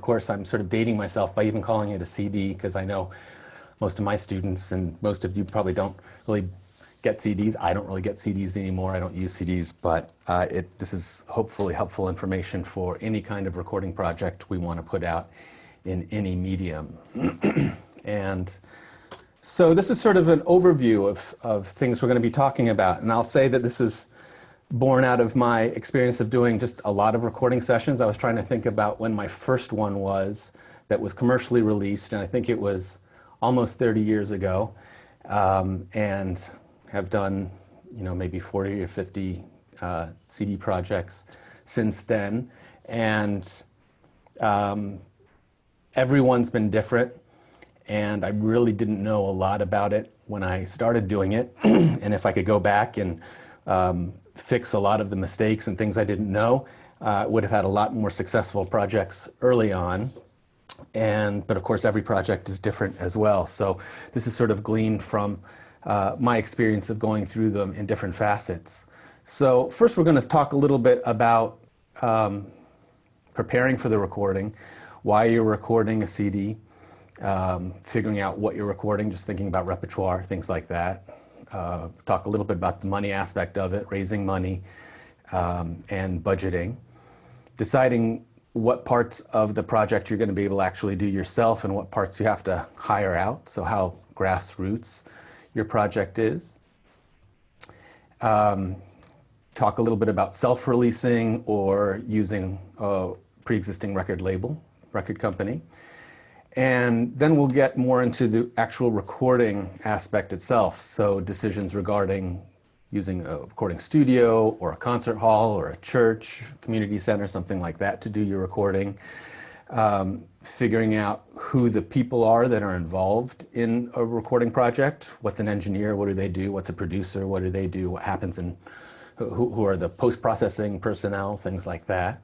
course, I'm sort of dating myself by even calling it a CD, because I know most of my students and most of you probably don't really get CDs. I don't really get CDs anymore. I don't use CDs, but this is hopefully helpful information for any kind of recording project we want to put out in any medium. And so this is sort of an overview of things we're going to be talking about. And I'll say that this is born out of my experience of doing just a lot of recording sessions. I was trying to think about when my first one was that was commercially released, and I think it was almost 30 years ago, and have done, maybe 40 or 50 CD projects since then. And everyone's been different, and I really didn't know a lot about it when I started doing it. And if I could go back and fix a lot of the mistakes and things I didn't know, would have had a lot more successful projects early on. But of course, every project is different as well. So this is sort of gleaned from my experience of going through them in different facets. So first, we're going to talk a little bit about preparing for the recording, why you're recording a CD, figuring out what you're recording, just thinking about repertoire, things like that. Talk a little bit about the money aspect of it, raising money, and budgeting. Deciding what parts of the project you're going to be able to actually do yourself and what parts you have to hire out, so how grassroots your project is. Talk a little bit about self-releasing or using a pre-existing record label, record company. And then we'll get more into the actual recording aspect itself. So decisions regarding using a recording studio or a concert hall or a church, community center, something like that to do your recording. Figuring out who the people are that are involved in a recording project. What's an engineer? What do they do? What's a producer? What do they do? What happens in, who are the post-processing personnel? Things like that.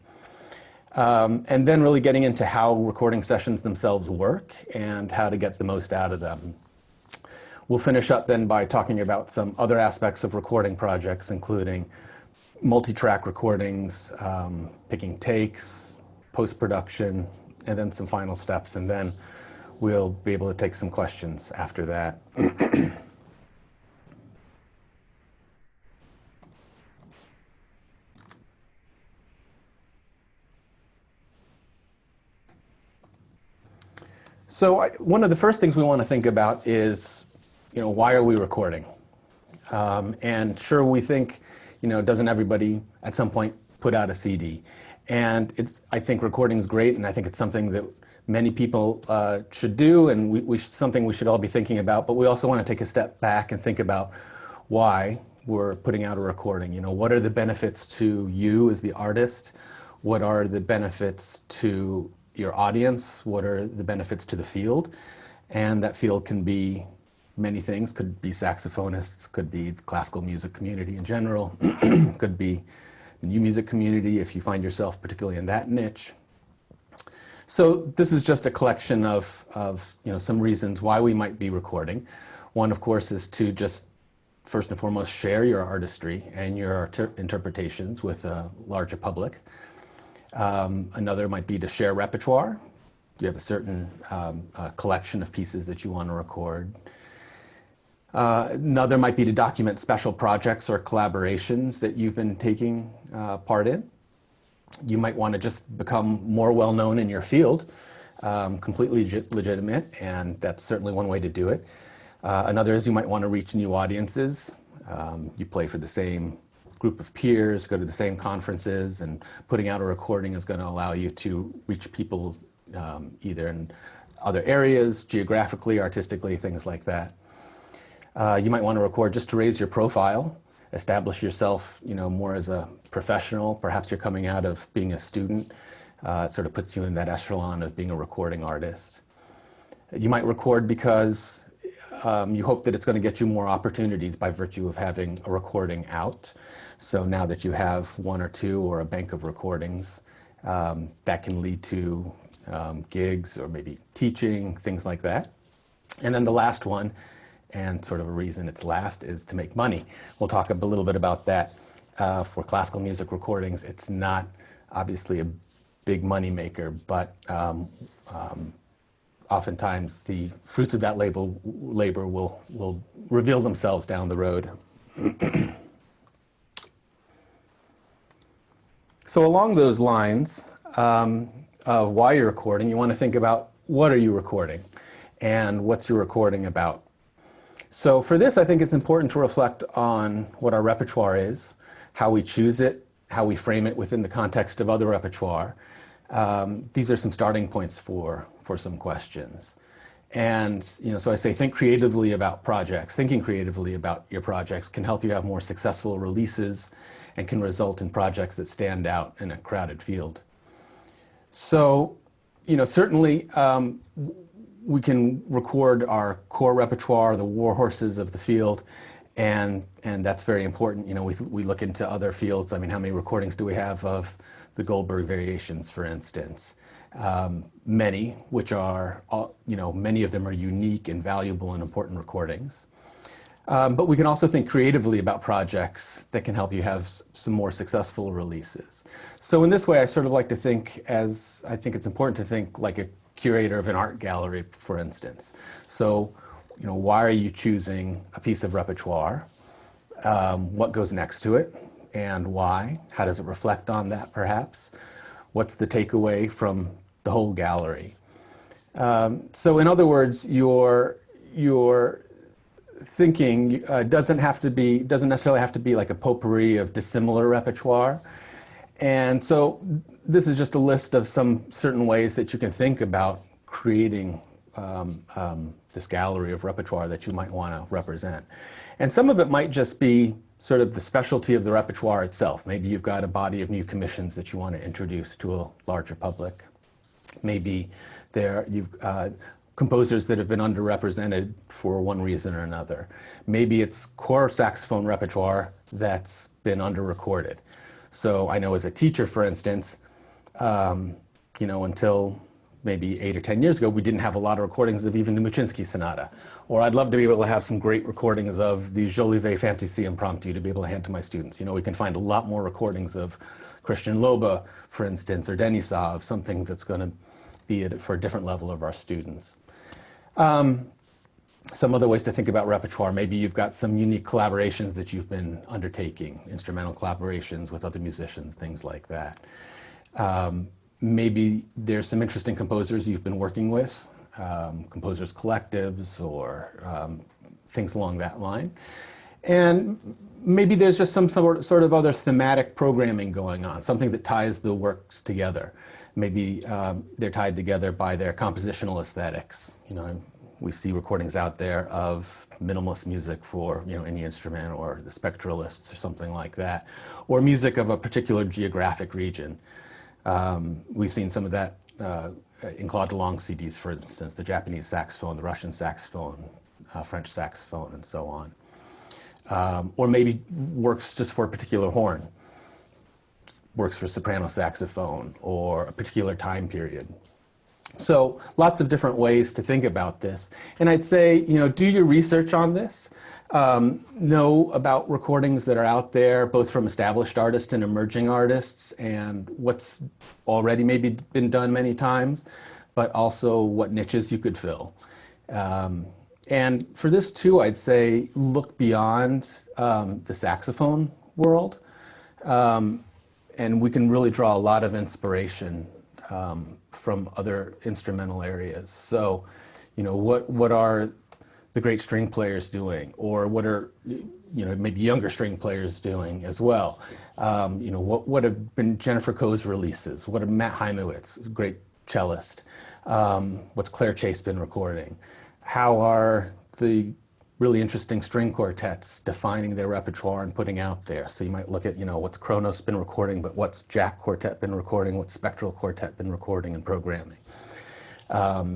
And then really getting into how recording sessions themselves work and how to get the most out of them. We'll finish up then by talking about some other aspects of recording projects, including multi-track recordings, picking takes, post-production, and then some final steps. And then we'll be able to take some questions after that. So one of the first things we want to think about is, why are we recording? And sure, we think, doesn't everybody at some point put out a CD? And I think recording is great, and I think it's something that many people should do, and something we should all be thinking about. But we also want to take a step back and think about why we're putting out a recording. What are the benefits to you as the artist? What are the benefits to your audience? What are the benefits to the field? And that field can be many things. Could be saxophonists, could be the classical music community in general, could be the new music community if you find yourself particularly in that niche. So this is just a collection of some reasons why we might be recording. One, of course, is to just first and foremost share your artistry and your interpretations with a larger public. Another might be to share repertoire. You have a certain collection of pieces that you want to record. Another might be to document special projects or collaborations that you've been taking part in. You might want to just become more well-known in your field, completely legitimate, and that's certainly one way to do it. Another is you might want to reach new audiences. You play for the same group of peers, go to the same conferences, and putting out a recording is going to allow you to reach people either in other areas, geographically, artistically, things like that. You might want to record just to raise your profile, establish yourself, more as a professional. Perhaps you're coming out of being a student. It sort of puts you in that echelon of being a recording artist. You might record because you hope that it's going to get you more opportunities by virtue of having a recording out. So now that you have one or two or a bank of recordings, that can lead to gigs or maybe teaching, things like that. And then the last one, and sort of a reason it's last, is to make money. We'll talk a little bit about that. For classical music recordings, it's not obviously a big money maker, but oftentimes the fruits of that labor will reveal themselves down the road. So along those lines of why you're recording, you want to think about what are you recording and what's your recording about. So for this, I think it's important to reflect on what our repertoire is, how we choose it, how we frame it within the context of other repertoire. These are some starting points for some questions. And so I say think creatively about projects. Thinking creatively about your projects can help you have more successful releases and can result in projects that stand out in a crowded field. So, certainly we can record our core repertoire, the war horses of the field, and that's very important. We look into other fields. I mean, how many recordings do we have of the Goldberg variations, for instance? Many, which are, many of them are unique and valuable and important recordings. But we can also think creatively about projects that can help you have some more successful releases. So in this way, I sort of like to think I think it's important to think like a curator of an art gallery, for instance. So, why are you choosing a piece of repertoire? What goes next to it and why? How does it reflect on that, perhaps? What's the takeaway from the whole gallery? So in other words, your thinking doesn't necessarily have to be like a potpourri of dissimilar repertoire. And so this is just a list of some certain ways that you can think about creating this gallery of repertoire that you might want to represent. And some of it might just be sort of the specialty of the repertoire itself. Maybe you've got a body of new commissions that you want to introduce to a larger public. Maybe you've composers that have been underrepresented for one reason or another. Maybe it's core saxophone repertoire that's been under-recorded. So I know as a teacher, for instance, until maybe 8 or 10 years ago, we didn't have a lot of recordings of even the Muchinsky Sonata. Or I'd love to be able to have some great recordings of the Jolivet Fantasy Impromptu to be able to hand to my students. We can find a lot more recordings of Christian Loba, for instance, or Denisov, something that's going to be for a different level of our students. Some other ways to think about repertoire, maybe you've got some unique collaborations that you've been undertaking, instrumental collaborations with other musicians, things like that. Maybe there's some interesting composers you've been working with, composers collectives or things along that line. And maybe there's just some sort of other thematic programming going on, something that ties the works together. Maybe they're tied together by their compositional aesthetics. We see recordings out there of minimalist music for any instrument, or the spectralists or something like that, or music of a particular geographic region. We've seen some of that in Claude DeLong's CDs, for instance, the Japanese saxophone, the Russian saxophone, French saxophone, and so on. Or maybe works just for a particular horn, works for soprano saxophone, or a particular time period. So lots of different ways to think about this. And I'd say, do your research on this. Know about recordings that are out there, both from established artists and emerging artists, and what's already maybe been done many times, but also what niches you could fill. And for this too, I'd say look beyond the saxophone world. And we can really draw a lot of inspiration from other instrumental areas. So, what are the great string players doing, or what are maybe younger string players doing as well? What have been Jennifer Coe's releases? What have Matt Heimowitz, great cellist? What's Claire Chase been recording? How are the really interesting string quartets defining their repertoire and putting out there? So you might look at what's Kronos been recording, but what's Jack Quartet been recording, what's Spectral Quartet been recording and programming.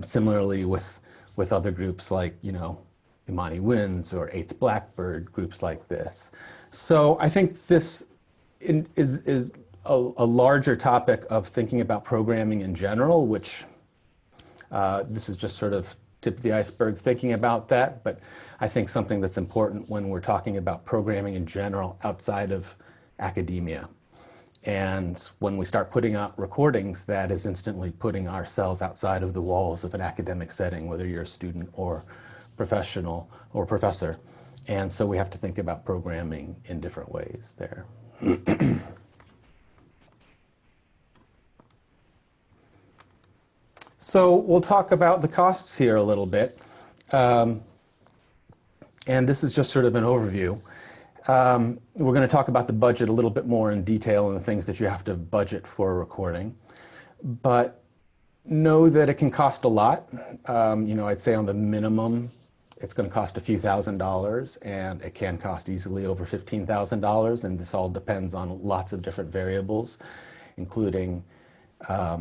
Similarly with other groups like Imani Winds or Eighth Blackbird, groups like this. So I think this is a larger topic of thinking about programming in general, which this is just sort of tip of the iceberg thinking about that, but I think something that's important when we're talking about programming in general outside of academia. And when we start putting out recordings, that is instantly putting ourselves outside of the walls of an academic setting, whether you're a student or professional or professor. And so we have to think about programming in different ways there. So we'll talk about the costs here a little bit. And this is just sort of an overview. We're going to talk about the budget a little bit more in detail and the things that you have to budget for a recording. But know that it can cost a lot. I'd say on the minimum, it's going to cost a few $1,000s, and it can cost easily over $15,000. And this all depends on lots of different variables, including how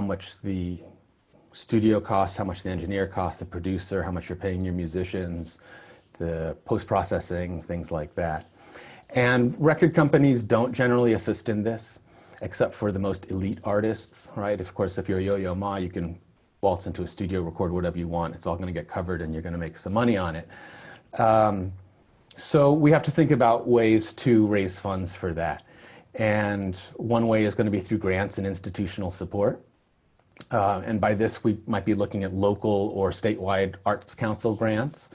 much the studio costs, how much the engineer costs, the producer, how much you're paying your musicians, the post-processing, things like that. And record companies don't generally assist in this, except for the most elite artists, right? Of course, if you're Yo-Yo Ma, you can waltz into a studio, record whatever you want. It's all going to get covered and you're going to make some money on it. So we have to think about ways to raise funds for that. And one way is going to be through grants and institutional support. And by this, we might be looking at local or statewide arts council grants.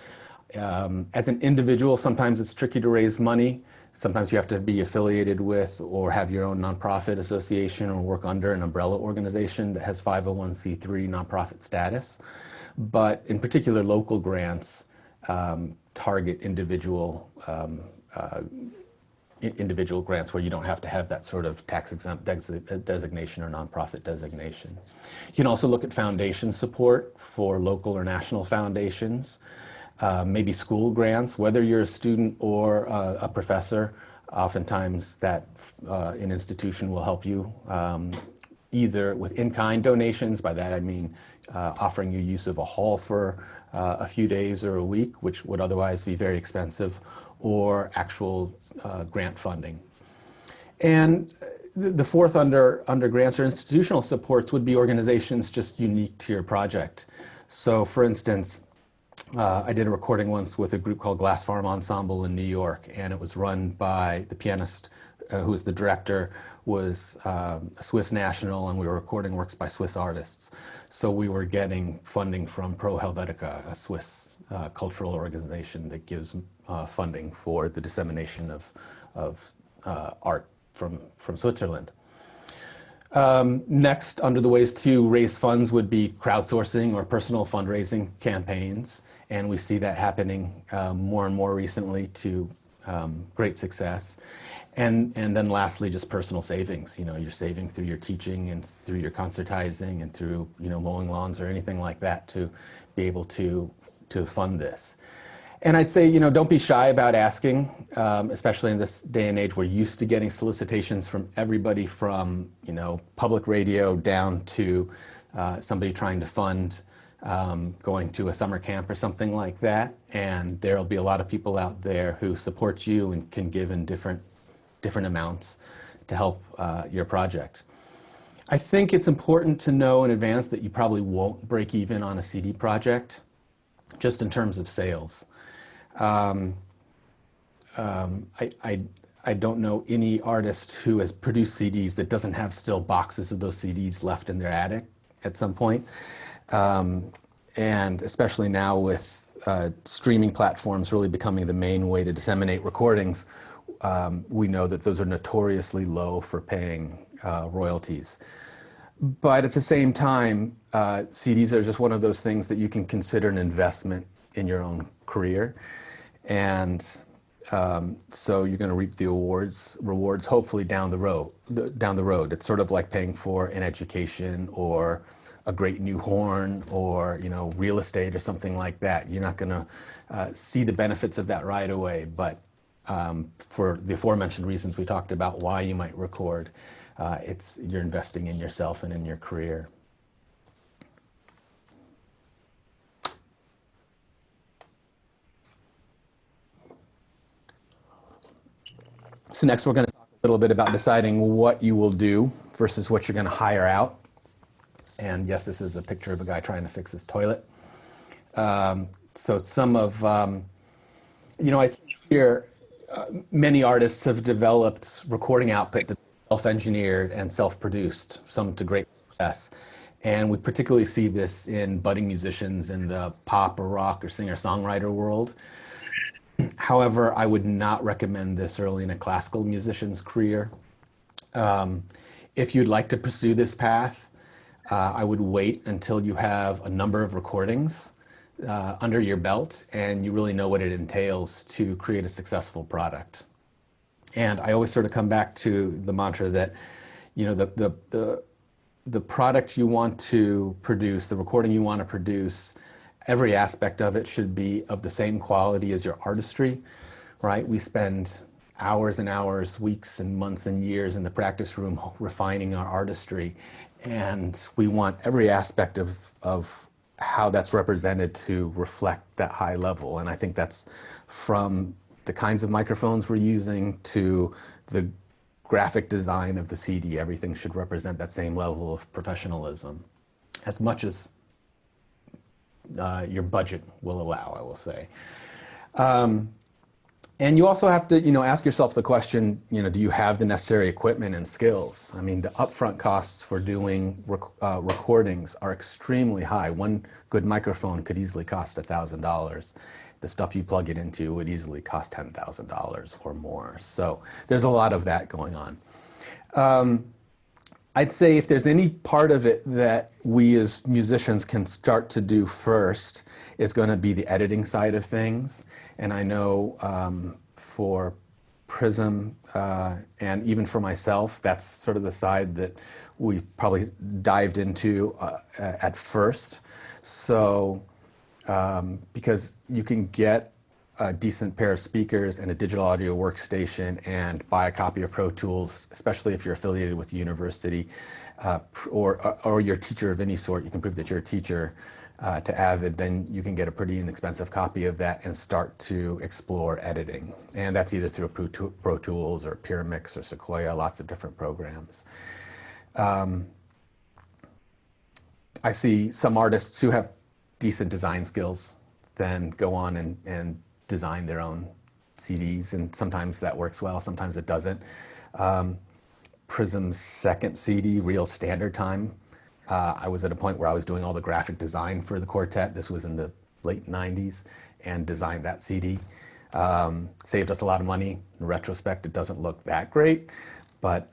As an individual, sometimes it's tricky to raise money. Sometimes you have to be affiliated with or have your own nonprofit association or work under an umbrella organization that has 501c3 nonprofit status. But in particular, local grants target individual grants where you don't have to have that sort of tax-exempt designation or nonprofit designation. You can also look at foundation support for local or national foundations. Maybe school grants, whether you're a student or a professor, oftentimes that an institution will help you either with in-kind donations. By that I mean offering you use of a hall for a few days or a week, which would otherwise be very expensive, or actual grant funding. And the fourth under grants or institutional supports would be organizations just unique to your project. So for instance, I did a recording once with a group called Glass Farm Ensemble in New York, and it was run by the pianist who was the director, was a Swiss national, and we were recording works by Swiss artists. So we were getting funding from Pro Helvetica, a Swiss cultural organization that gives funding for the dissemination of art from Switzerland. Next, under the ways to raise funds would be crowdsourcing or personal fundraising campaigns. And we see that happening more and more recently to great success. And then lastly, just personal savings. You're saving through your teaching and through your concertizing and through, mowing lawns or anything like that to be able to fund this. And I'd say, don't be shy about asking, especially in this day and age. We're used to getting solicitations from everybody from, public radio down to somebody trying to fund going to a summer camp or something like that. And there'll be a lot of people out there who support you and can give in different amounts to help your project. I think it's important to know in advance that you probably won't break even on a CD project, just in terms of sales. I don't know any artist who has produced CDs that doesn't have still boxes of those CDs left in their attic at some point. And especially now with streaming platforms really becoming the main way to disseminate recordings, we know that those are notoriously low for paying royalties. But at the same time, CDs are just one of those things that you can consider an investment in your own career. And so you're going to reap the rewards hopefully down the road. It's sort of like paying for an education or a great new horn or real estate or something like that. You're not going to see the benefits of that right away, but for the aforementioned reasons we talked about why you might record, you're investing in yourself and in your career. So next we're going to talk a little bit about deciding what you will do versus what you're going to hire out. And yes, this is a picture of a guy trying to fix his toilet. So some of, I see here, many artists have developed recording output that's self-engineered and self-produced, some to great success. And we particularly see this in budding musicians in the pop or rock or singer-songwriter world. However, I would not recommend this early in a classical musician's career. If you'd like to pursue this path, I would wait until you have a number of recordings under your belt and you really know what it entails to create a successful product. And I always sort of come back to the mantra that, the product you want to produce, the recording you want to produce, every aspect of it should be of the same quality as your artistry, right? We spend hours and hours, weeks and months and years in the practice room refining our artistry. And we want every aspect of how that's represented to reflect that high level. And I think that's from the kinds of microphones we're using to the graphic design of the CD. Everything should represent that same level of professionalism, as much as your budget will allow, I will say. And you also have to, ask yourself the question, do you have the necessary equipment and skills? I mean, the upfront costs for doing recordings are extremely high. One good microphone could easily cost $1,000. The stuff you plug it into would easily cost $10,000 or more. So there's a lot of that going on. I'd say if there's any part of it that we as musicians can start to do first, it's going to be the editing side of things. And I know for Prism and even for myself, that's sort of the side that we probably dived into at first. So because you can get a decent pair of speakers and a digital audio workstation and buy a copy of Pro Tools, especially if you're affiliated with the university or your teacher of any sort. You can prove that you're a teacher to Avid, then you can get a pretty inexpensive copy of that and start to explore editing. And that's either through Pro Tools or Pyramix or Sequoia, lots of different programs. I see some artists who have decent design skills then go on and design their own CDs, and sometimes that works well, sometimes it doesn't. Prism's second CD, Real Standard Time, I was at a point where I was doing all the graphic design for the quartet. This was in the late 90s, and designed that CD. Saved us a lot of money. In retrospect, it doesn't look that great, but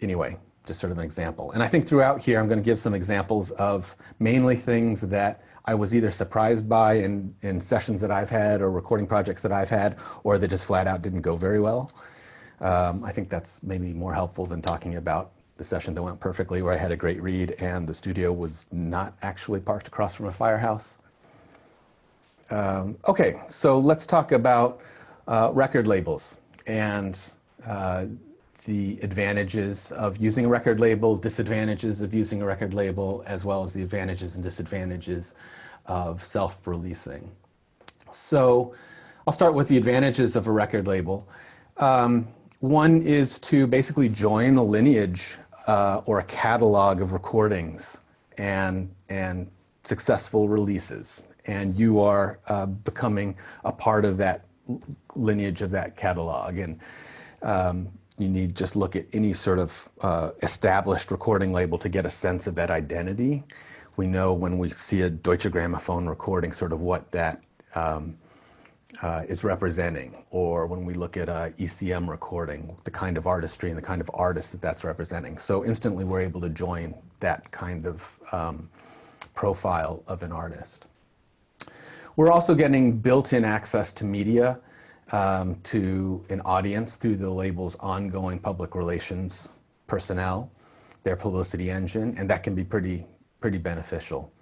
anyway, just sort of an example. And I think throughout here, I'm going to give some examples of mainly things that I was either surprised by in sessions that I've had or recording projects that I've had, or that just flat out didn't go very well. I think that's maybe more helpful than talking about the session that went perfectly, where I had a great read and the studio was not actually parked across from a firehouse. Okay, so let's talk about record labels and the advantages of using a record label, disadvantages of using a record label, as well as the advantages and disadvantages of self-releasing. So I'll start with the advantages of a record label. One is to basically join a lineage or a catalog of recordings and successful releases. And you are becoming a part of that lineage of that catalog. And you need just look at any sort of established recording label to get a sense of that identity. We know when we see a Deutsche Grammophon recording sort of what that is representing, or when we look at a ECM recording, the kind of artistry and the kind of artist that that's representing. So instantly we're able to join that kind of profile of an artist. We're also getting built-in access to media, to an audience through the label's ongoing public relations personnel, their publicity engine, and that can be pretty beneficial.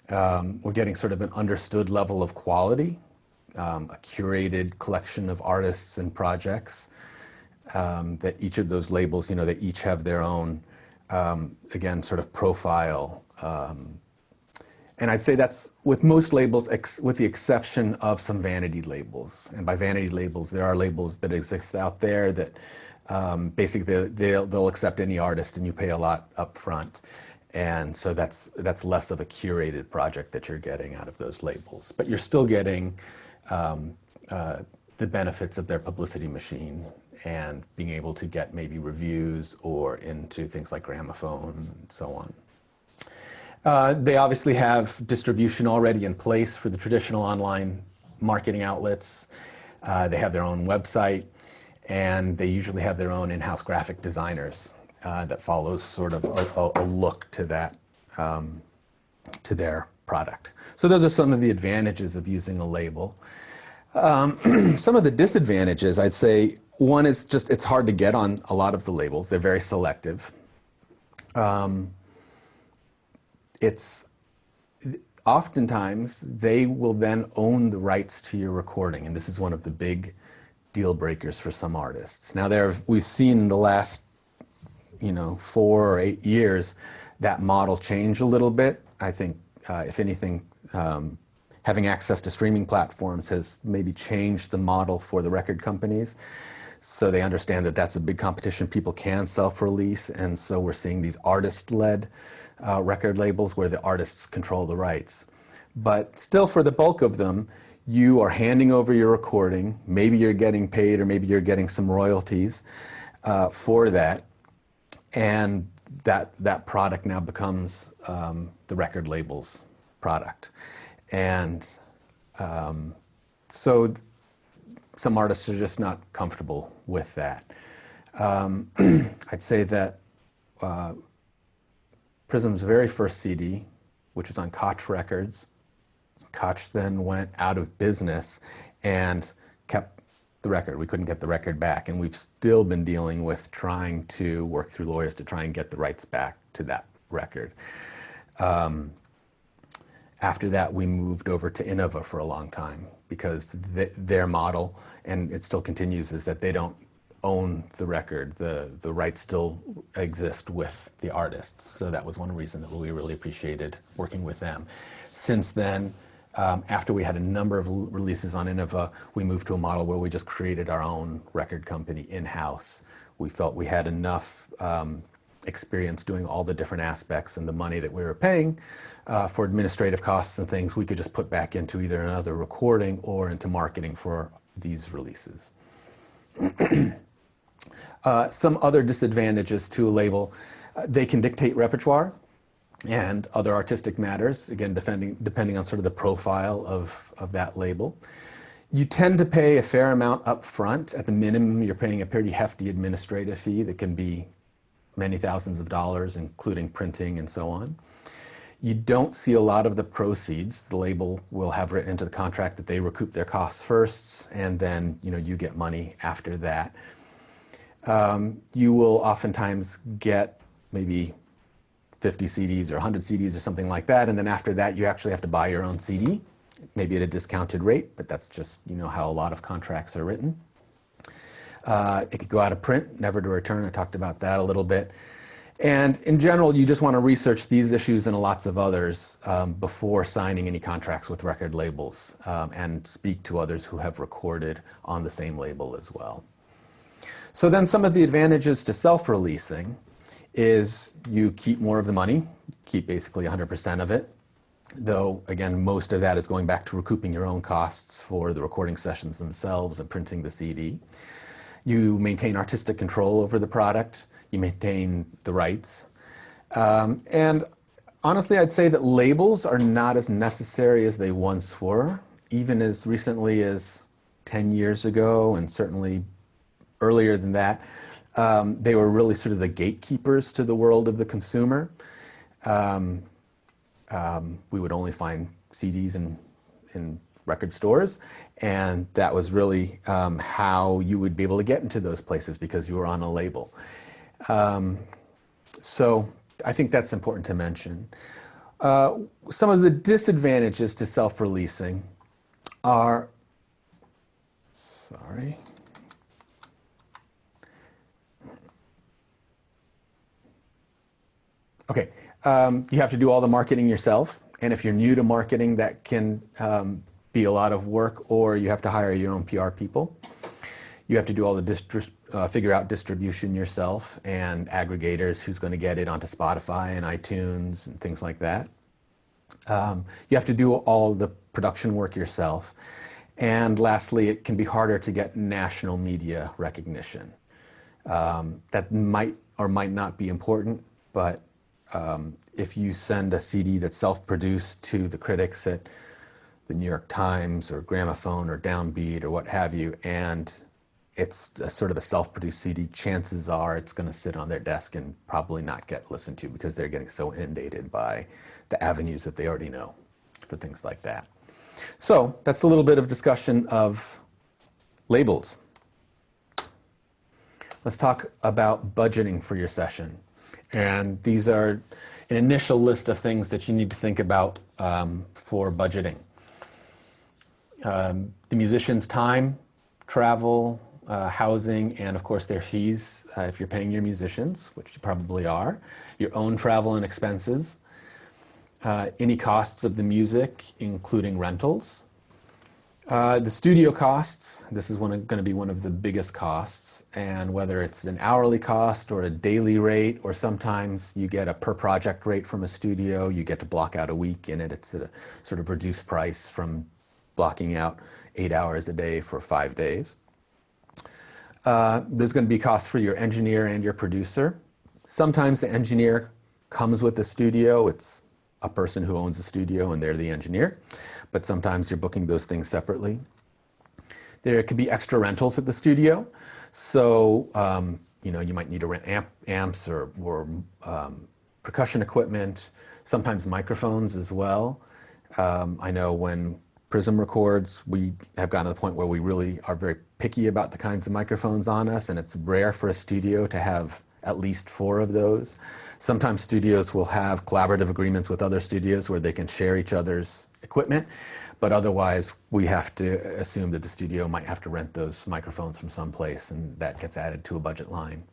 We're getting sort of an understood level of quality, a curated collection of artists and projects that each of those labels, they each have their own, again, sort of profile. And I'd say that's with most labels, with the exception of some vanity labels. And by vanity labels, there are labels that exist out there that basically they'll accept any artist and you pay a lot up front. And so that's less of a curated project that you're getting out of those labels. But you're still getting the benefits of their publicity machine and being able to get maybe reviews or into things like gramophone and so on. They obviously have distribution already in place for the traditional online marketing outlets. They have their own website, and they usually have their own in-house graphic designers that follows sort of a look to that, to their product. So those are some of the advantages of using a label. Some of the disadvantages, I'd say, one is just it's hard to get on a lot of the labels. They're very selective. It's oftentimes they will then own the rights to your recording, and this is one of the big deal breakers for some artists. Now we've seen in the last 4 or 8 years that model change a little bit. I think if anything, having access to streaming platforms has maybe changed the model for the record companies. So they understand that that's a big competition. People can self-release, and so we're seeing these artist-led record labels where the artists control the rights. But still, for the bulk of them, you are handing over your recording. Maybe you're getting paid, or maybe you're getting some royalties for that, and that product now becomes the record label's product. And so some artists are just not comfortable with that. I'd say that Prism's very first CD, which was on Koch Records, Koch then went out of business and kept the record. We couldn't get the record back, and we've still been dealing with trying to work through lawyers to try and get the rights back to that record. After that, we moved over to Innova for a long time because their model, and it still continues, is that they don't own the record. The rights still exist with the artists. So that was one reason that we really appreciated working with them. Since then, after we had a number of releases on Innova, we moved to a model where we just created our own record company in-house. We felt we had enough experience doing all the different aspects, and the money that we were paying for administrative costs and things, we could just put back into either another recording or into marketing for these releases. Some other disadvantages to a label, they can dictate repertoire and other artistic matters, again, depending on sort of the profile of that label. You tend to pay a fair amount up front. At the minimum, you're paying a pretty hefty administrative fee that can be many thousands of dollars, including printing and so on. You don't see a lot of the proceeds. The label will have written into the contract that they recoup their costs first, and then you get money after that. You will oftentimes get maybe 50 CDs or 100 CDs or something like that, and then after that you actually have to buy your own CD, maybe at a discounted rate, but that's just how a lot of contracts are written. It could go out of print, never to return. I talked about that a little bit. And in general, you just want to research these issues and lots of others before signing any contracts with record labels, and speak to others who have recorded on the same label as well. So then some of the advantages to self-releasing is you keep more of the money, keep basically 100% of it, though again, most of that is going back to recouping your own costs for the recording sessions themselves and printing the CD. You maintain artistic control over the product. You maintain the rights. And honestly, I'd say that labels are not as necessary as they once were. Even as recently as 10 years ago, and certainly earlier than that, they were really sort of the gatekeepers to the world of the consumer. We would only find CDs in record stores, and that was really how you would be able to get into those places, because you were on a label. So I think that's important to mention. Some of the disadvantages to self-releasing are, Okay, you have to do all the marketing yourself, and if you're new to marketing, that can be a lot of work, or you have to hire your own PR people. You have to do all the figure out distribution yourself and aggregators, who's going to get it onto Spotify and iTunes and things like that. You have to do all the production work yourself, And lastly, it can be harder to get national media recognition. That might or might not be important, but if you send a CD that's self-produced to the critics at the New York Times or Gramophone or Downbeat or what have you, and it's a sort of a self-produced CD, chances are it's going to sit on their desk and probably not get listened to because they're getting so inundated by the avenues that they already know for things like that. So that's a little bit of discussion of labels. Let's talk about budgeting for your session. And these are an initial list of things that you need to think about for budgeting. The musician's time, travel, housing, and of course their fees if you're paying your musicians, which you probably are, your own travel and expenses, any costs of the music, including rentals, the studio costs. This is going to be one of the biggest costs, and whether it's an hourly cost or a daily rate, or sometimes you get a per project rate from a studio, you get to block out a week in it. It's at a sort of reduced price from blocking out 8 hours a day for 5 days. There's going to be costs for your engineer and your producer. Sometimes the engineer comes with the studio. It's a person who owns the studio and they're the engineer, but sometimes you're booking those things separately. There could be extra rentals at the studio. So, you might need to rent amps or percussion equipment, sometimes microphones as well. I know when Prism records, we have gotten to the point where we really are very picky about the kinds of microphones on us, and it's rare for a studio to have at least 4 of those. Sometimes studios will have collaborative agreements with other studios where they can share each other's equipment, but otherwise we have to assume that the studio might have to rent those microphones from someplace, and that gets added to a budget line.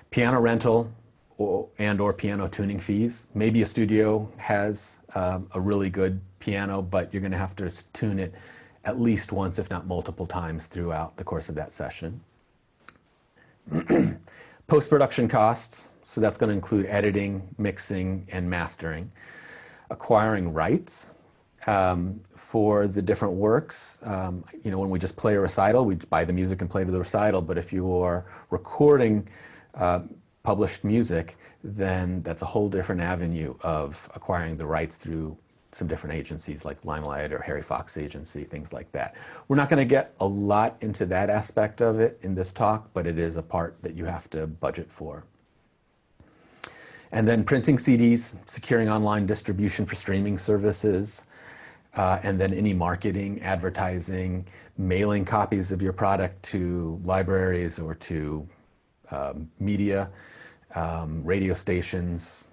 Piano rental or piano tuning fees. Maybe a studio has a really good piano, but you're going to have to tune it at least once, if not multiple times throughout the course of that session. Post-production costs, so that's going to include editing, mixing, and mastering. Acquiring rights for the different works. When we just play a recital, we buy the music and play to the recital, but if you are recording published music, then that's a whole different avenue of acquiring the rights through some different agencies like Limelight or Harry Fox Agency, things like that. We're not going to get a lot into that aspect of it in this talk, but it is a part that you have to budget for. And then printing CDs, securing online distribution for streaming services, and then any marketing, advertising, mailing copies of your product to libraries or to media, radio stations,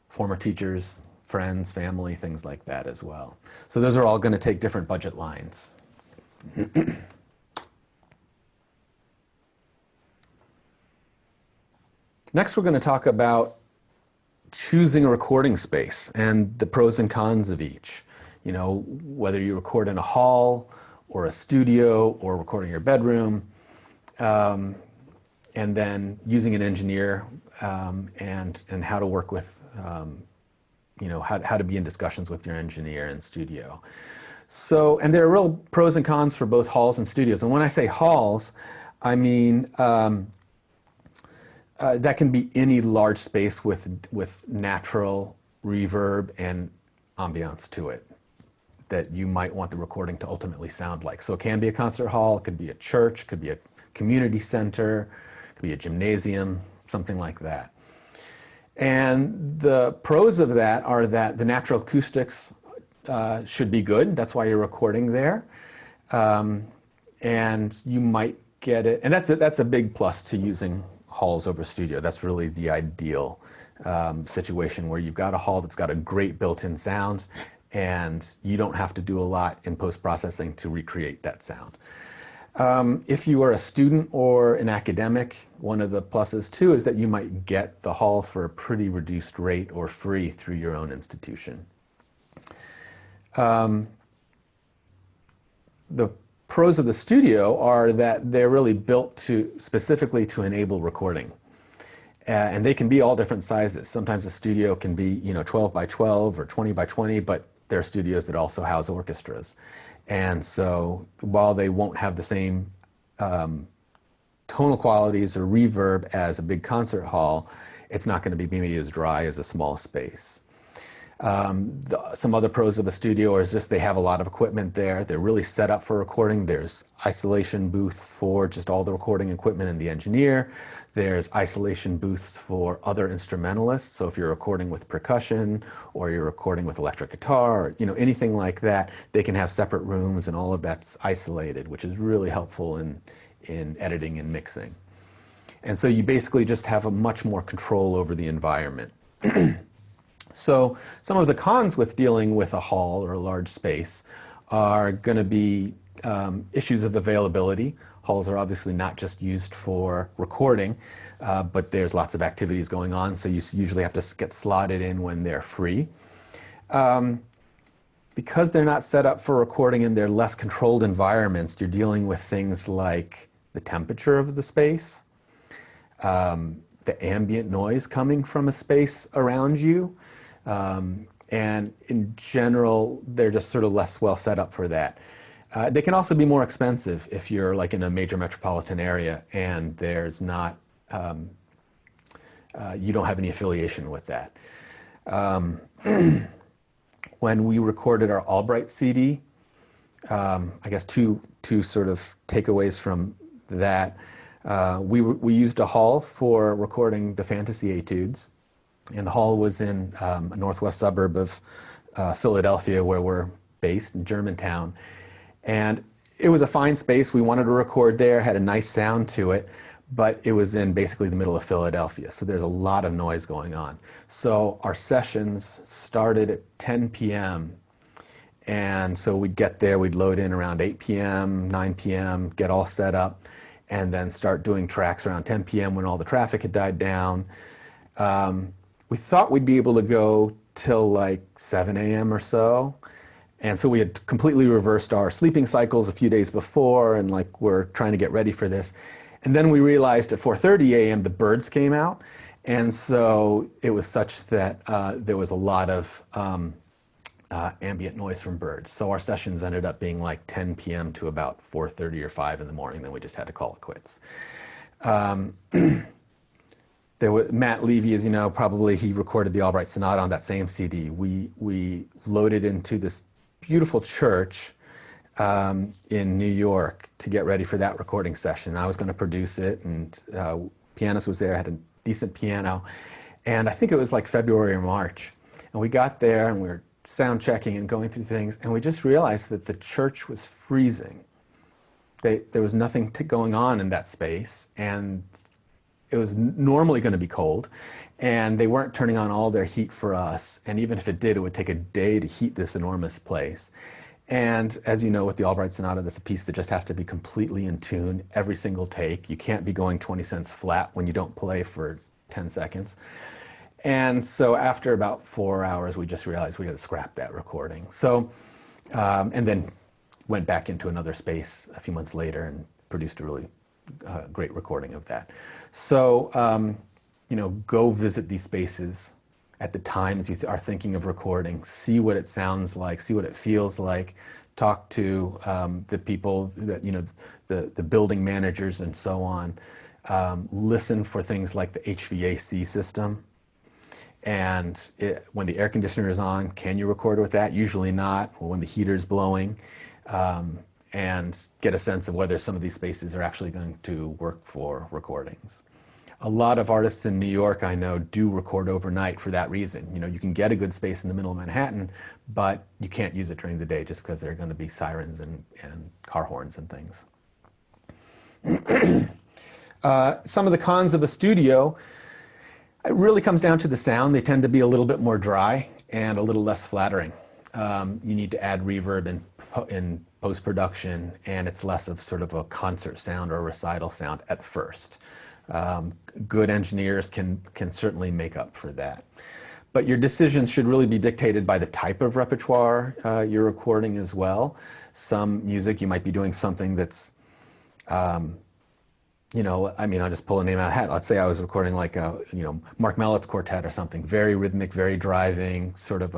former teachers, friends, family, things like that as well. So those are all going to take different budget lines. Next, we're going to talk about choosing a recording space and the pros and cons of each. Whether you record in a hall or a studio or recording your bedroom, and then using an engineer and how to work with how to be in discussions with your engineer in studio. So, and there are real pros and cons for both halls and studios. And when I say halls, I mean that can be any large space with natural reverb and ambiance to it that you might want the recording to ultimately sound like. So it can be a concert hall, it could be a church, it could be a community center, it could be a gymnasium, something like that. And the pros of that are that the natural acoustics should be good. That's why you're recording there. And you might get it. And that's a big plus to using halls over studio. That's really the ideal situation where you've got a hall that's got a great built-in sound and you don't have to do a lot in post-processing to recreate that sound. If you are a student or an academic, one of the pluses too is that you might get the hall for a pretty reduced rate or free through your own institution. The pros of the studio are that they're really built specifically to enable recording. And they can be all different sizes. Sometimes a studio can be 12 by 12 or 20 by 20, but there are studios that also house orchestras. And so while they won't have the same tonal qualities or reverb as a big concert hall, it's not going to be maybe as dry as a small space. Some other pros of a studio is just they have a lot of equipment there. They're really set up for recording. There's isolation booth for just all the recording equipment and the engineer. There's isolation booths for other instrumentalists. So if you're recording with percussion or you're recording with electric guitar, or, anything like that, they can have separate rooms and all of that's isolated, which is really helpful in editing and mixing. And so you basically just have a much more control over the environment. So some of the cons with dealing with a hall or a large space are going to be issues of availability. Halls are obviously not just used for recording, but there's lots of activities going on, so you usually have to get slotted in when they're free. Because they're not set up for recording and they're less controlled environments, you're dealing with things like the temperature of the space, the ambient noise coming from a space around you, and in general, they're just sort of less well set up for that. They can also be more expensive if you're like in a major metropolitan area and there's not, you don't have any affiliation with that. When we recorded our Albright CD, I guess two sort of takeaways from that. We used a hall for recording the Fantasy Etudes, and the hall was in a northwest suburb of Philadelphia, where we're based in Germantown. And it was a fine space. We wanted to record there, had a nice sound to it, but it was in basically the middle of Philadelphia, so there's a lot of noise going on. So our sessions started at 10 p.m., and so we'd get there, we'd load in around 8 p.m., 9 p.m., get all set up, and then start doing tracks around 10 p.m. when all the traffic had died down. We thought we'd be able to go till like 7 a.m. or so. And so we had completely reversed our sleeping cycles a few days before, and like we're trying to get ready for this. And then we realized at 4:30 a.m. the birds came out. And so it was such that there was a lot of ambient noise from birds. So our sessions ended up being like 10 p.m. to about 4:30 or 5 in the morning. Then we just had to call it quits. Matt Levy, as you know, probably he recorded the Albright Sonata on that same CD. We loaded into this beautiful church in New York to get ready for that recording session. I was going to produce it, and pianist was there, had a decent piano, and I think it was like February or March. And we got there, and we were sound checking and going through things, and we just realized that the church was freezing. There was nothing going on in that space, and it was normally going to be cold, and they weren't turning on all their heat for us. And even if it did, it would take a day to heat this enormous place. And as you know, with the Albright Sonata, that's a piece that just has to be completely in tune every single take. You can't be going 20 cents flat when you don't play for 10 seconds. And so after about 4 hours, we just realized we had to scrap that recording. So, and then went back into another space a few months later and produced a really great recording of that. So, go visit these spaces at the times you are thinking of recording, see what it sounds like, see what it feels like, talk to the people that, the building managers and so on. Listen for things like the HVAC system. And when the air conditioner is on, can you record with that? Usually not, or when the heater's blowing. And get a sense of whether some of these spaces are actually going to work for recordings. A lot of artists in New York, I know, do record overnight for that reason. You can get a good space in the middle of Manhattan, but you can't use it during the day just because there are going to be sirens and car horns and things. Some of the cons of a studio, it really comes down to the sound. They tend to be a little bit more dry and a little less flattering. You need to add reverb in post-production, and it's less of sort of a concert sound or a recital sound at first. Good engineers can certainly make up for that. But your decisions should really be dictated by the type of repertoire you're recording as well. Some music, you might be doing something that's, I'll just pull a name out of the hat. Let's say I was recording like Mark Mellett's quartet or something, very rhythmic, very driving, sort of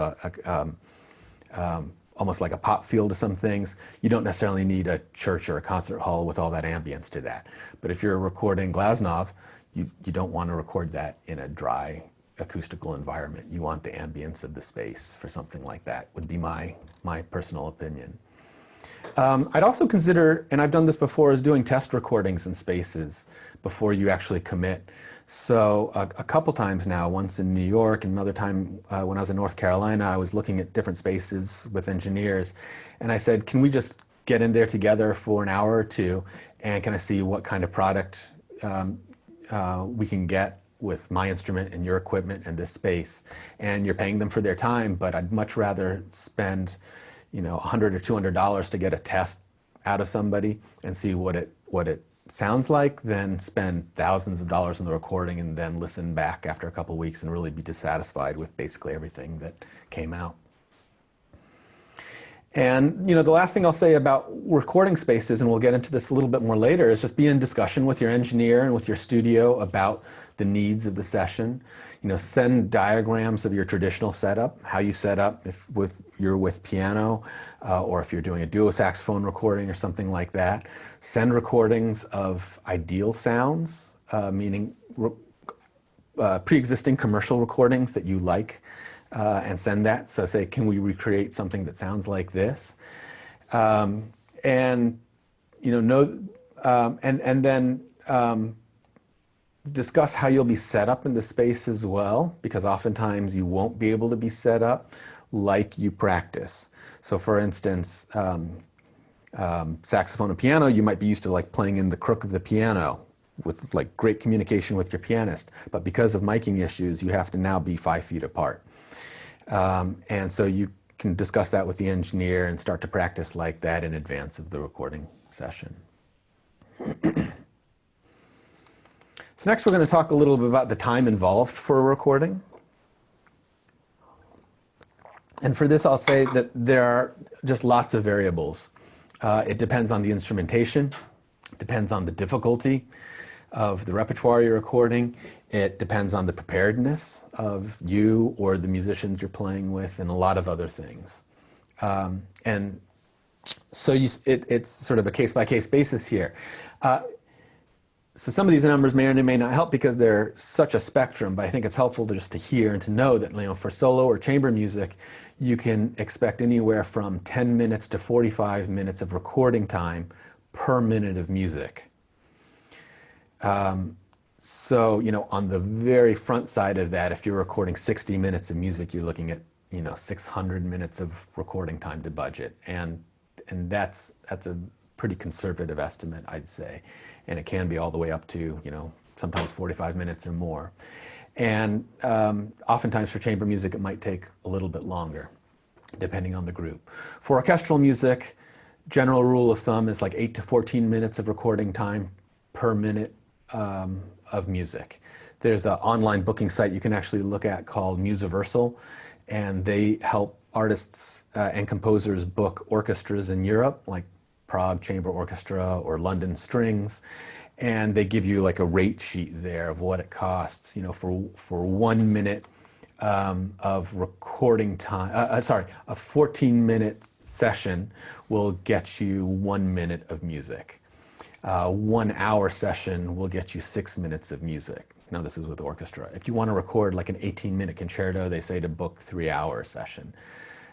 almost like a pop feel to some things. You don't necessarily need a church or a concert hall with all that ambience to that. But if you're recording Glasnov, you don't want to record that in a dry acoustical environment. You want the ambience of the space for something like that, would be my personal opinion. I'd also consider, and I've done this before, is doing test recordings in spaces before you actually commit. So a couple times now, once in New York and another time when I was in North Carolina, I was looking at different spaces with engineers, and I said, can we just get in there together for an hour or two, and can I see what kind of product we can get with my instrument and your equipment and this space? And you're paying them for their time, but I'd much rather spend, $100 or $200 to get a test out of somebody and see what it sounds like than spend thousands of dollars on the recording and then listen back after a couple of weeks and really be dissatisfied with basically everything that came out. And the last thing I'll say about recording spaces, and we'll get into this a little bit more later, is just be in discussion with your engineer and with your studio about the needs of the session. Send diagrams of your traditional setup, how you set up if you're with piano, or if you're doing a duo saxophone recording or something like that. Send recordings of ideal sounds, meaning pre-existing commercial recordings that you like, and send that. So say, can we recreate something that sounds like this? And then discuss how you'll be set up in the space as well, because oftentimes you won't be able to be set up like you practice. So for instance, saxophone and piano, you might be used to like playing in the crook of the piano with like great communication with your pianist, but because of miking issues, you have to now be 5 feet apart. And so you can discuss that with the engineer and start to practice like that in advance of the recording session. So next we're going to talk a little bit about the time involved for a recording. And for this I'll say that there are just lots of variables. It depends on the instrumentation, depends on the difficulty of the repertoire you're recording. It depends on the preparedness of you or the musicians you're playing with, and a lot of other things. And so it's sort of a case-by-case basis here. So some of these numbers may or may not help because they're such a spectrum, but I think it's helpful just to hear and to know that for solo or chamber music, you can expect anywhere from 10 minutes to 45 minutes of recording time per minute of music. So, on the very front side of that, if you're recording 60 minutes of music, you're looking at, 600 minutes of recording time to budget. And that's a pretty conservative estimate, I'd say. And it can be all the way up to, sometimes 45 minutes or more. And oftentimes for chamber music, it might take a little bit longer, depending on the group. For orchestral music, general rule of thumb is like 8 to 14 minutes of recording time per minute of music. There's an online booking site you can actually look at called Musiversal, and they help artists and composers book orchestras in Europe, like Prague Chamber Orchestra or London Strings, and they give you like a rate sheet there of what it costs, for 1 minute of recording time. A 14-minute session will get you 1 minute of music. 1 hour session will get you 6 minutes of music. Now this is with orchestra. If you want to record like an 18-minute concerto, they say to book 3-hour session.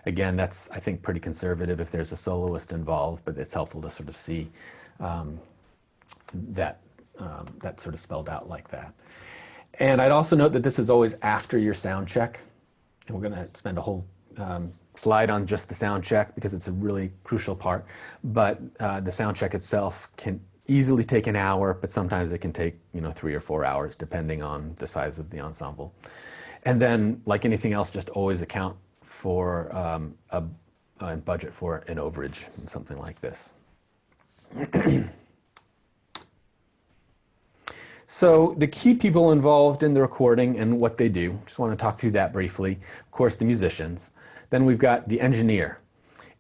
Again, that's, I think, pretty conservative if there's a soloist involved, but it's helpful to sort of see that sort of spelled out like that. And I'd also note that this is always after your sound check. And we're going to spend a whole slide on just the sound check because it's a really crucial part. But the sound check itself can easily take an hour, but sometimes it can take 3 or 4 hours depending on the size of the ensemble. And then, like anything else, just always account for a budget for an overage and something like this. So the key people involved in the recording and what they do, just want to talk through that briefly. Of course, the musicians. Then we've got the engineer.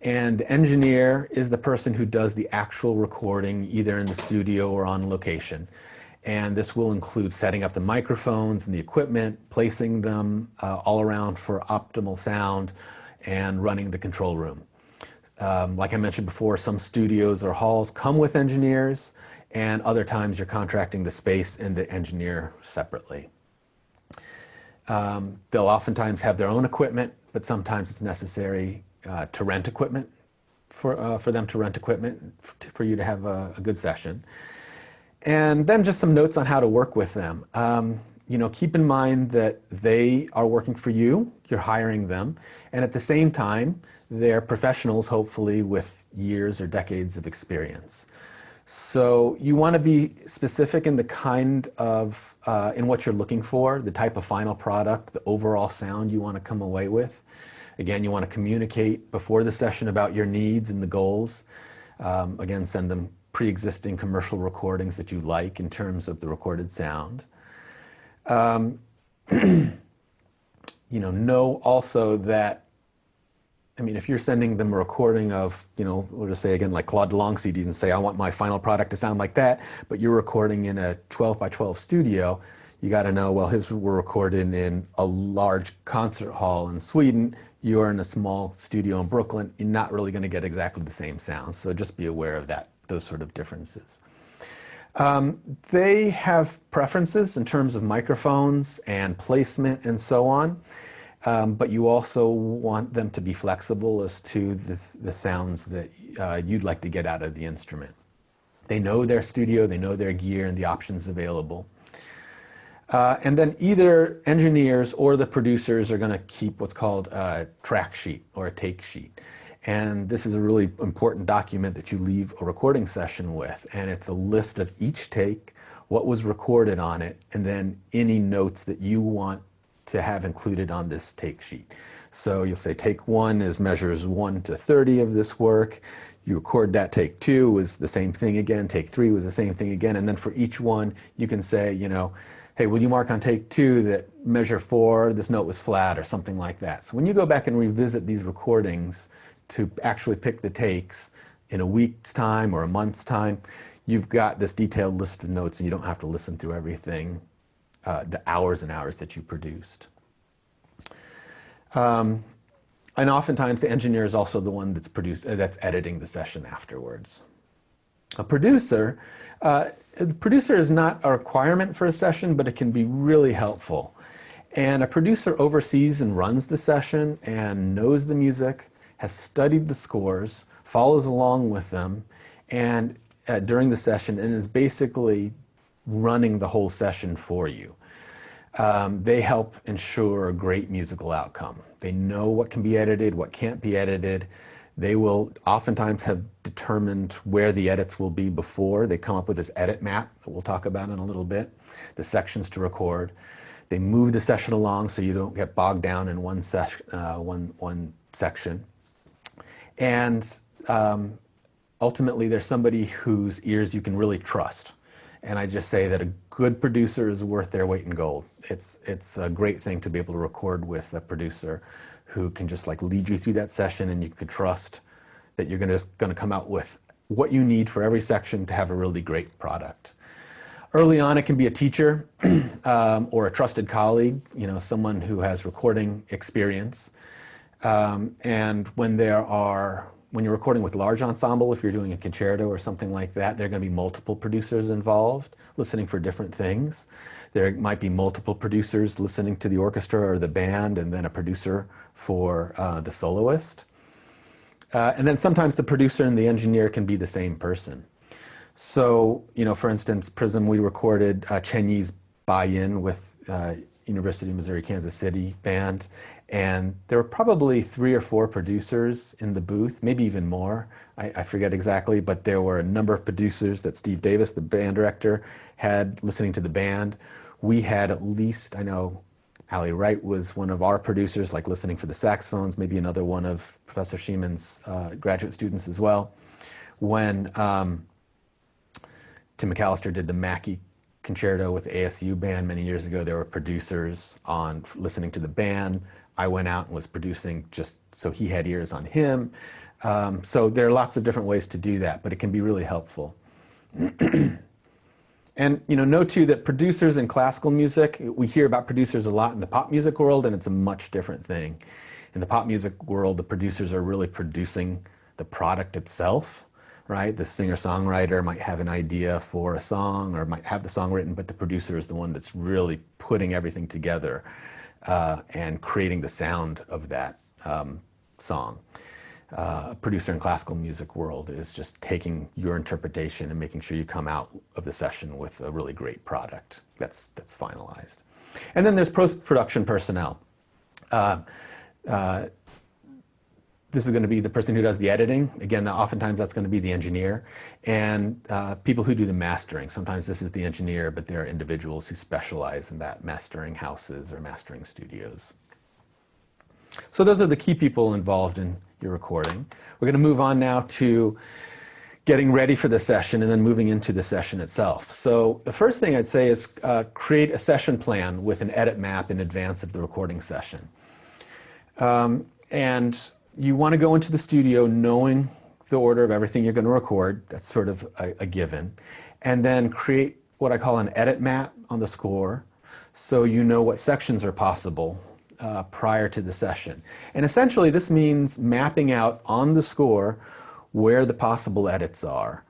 And the engineer is the person who does the actual recording, either in the studio or on location. And this will include setting up the microphones and the equipment, placing them all around for optimal sound, and running the control room. Like I mentioned before, some studios or halls come with engineers, and other times you're contracting the space and the engineer separately. They'll oftentimes have their own equipment, but sometimes it's necessary to rent equipment, for them to rent equipment for you to have a good session. And then just some notes on how to work with them. Keep in mind that they are working for you, you're hiring them, and at the same time, they're professionals, hopefully, with years or decades of experience. So you want to be specific in the kind of, in what you're looking for, the type of final product, the overall sound you want to come away with. Again, you want to communicate before the session about your needs and the goals. Again, send them pre-existing commercial recordings that you like in terms of the recorded sound. Know also that, if you're sending them a recording of, we'll just say again, like Claude DeLong CDs, and say, I want my final product to sound like that, but you're recording in a 12 by 12 studio, you got to know, well, his were recorded in a large concert hall in Sweden. You're in a small studio in Brooklyn. You're not really going to get exactly the same sound. So just be aware of that, those sort of differences. They have preferences in terms of microphones and placement and so on. But you also want them to be flexible as to the sounds that you'd like to get out of the instrument. They know their studio, they know their gear and the options available. And then either engineers or the producers are going to keep what's called a track sheet or a take sheet. And this is a really important document that you leave a recording session with. And it's a list of each take, what was recorded on it, and then any notes that you want to have included on this take sheet. So you'll say take 1 is measures 1 to 30 of this work. You record that. Take 2 was the same thing again. Take 3 was the same thing again. And then for each one, you can say, hey, will you mark on take 2 that measure 4, this note was flat or something like that. So when you go back and revisit these recordings to actually pick the takes in a week's time or a month's time, you've got this detailed list of notes and you don't have to listen through everything, the hours and hours that you produced. And oftentimes the engineer is also the one that's editing the session afterwards. A producer, the producer is not a requirement for a session, but it can be really helpful. And a producer oversees and runs the session and knows the music, has studied the scores, follows along with them, and during the session, and is basically running the whole session for you. They help ensure a great musical outcome. They know what can be edited, what can't be edited. They will oftentimes have determined where the edits will be before. They come up with this edit map that we'll talk about in a little bit, the sections to record. They move the session along so you don't get bogged down in one section. And ultimately, there's somebody whose ears you can really trust. And I just say that a good producer is worth their weight in gold. It's a great thing to be able to record with a producer who can just lead you through that session, and you can trust that you're going to come out with what you need for every section to have a really great product. Early on, it can be a teacher or a trusted colleague, someone who has recording experience. And when you're recording with large ensemble, if you're doing a concerto or something like that, there are going to be multiple producers involved, listening for different things. There might be multiple producers listening to the orchestra or the band, and then a producer for the soloist. And then sometimes the producer and the engineer can be the same person. So, for instance, Prism, we recorded Chen Yi's Buy-In with University of Missouri, Kansas City band. And there were probably 3 or 4 producers in the booth, maybe even more. I forget exactly, but there were a number of producers that Steve Davis, the band director, had listening to the band. We had at least, I know Allie Wright was one of our producers, listening for the saxophones, maybe another one of Professor Schieman's graduate students as well. When Tim McAllister did the Mackey Concerto with the ASU band many years ago, there were producers on listening to the band. I went out and was producing just so he had ears on him. So there are lots of different ways to do that, but it can be really helpful. And know too that producers in classical music, we hear about producers a lot in the pop music world, and it's a much different thing. In the pop music world, the producers are really producing the product itself, right? The singer-songwriter might have an idea for a song or might have the song written, but the producer is the one that's really putting everything together and creating the sound of that song. A producer in classical music world is just taking your interpretation and making sure you come out of the session with a really great product that's finalized. And then there's post-production personnel. This is going to be the person who does the editing. Again, oftentimes that's going to be the engineer. And people who do the mastering. Sometimes this is the engineer, but there are individuals who specialize in that, mastering houses or mastering studios. So those are the key people involved in your recording. We're going to move on now to getting ready for the session and then moving into the session itself. So the first thing I'd say is create a session plan with an edit map in advance of the recording session. And you want to go into the studio knowing the order of everything you're going to record. That's sort of a given. And then create what I call an edit map on the score so you know what sections are possible prior to the session. And essentially this means mapping out on the score where the possible edits are.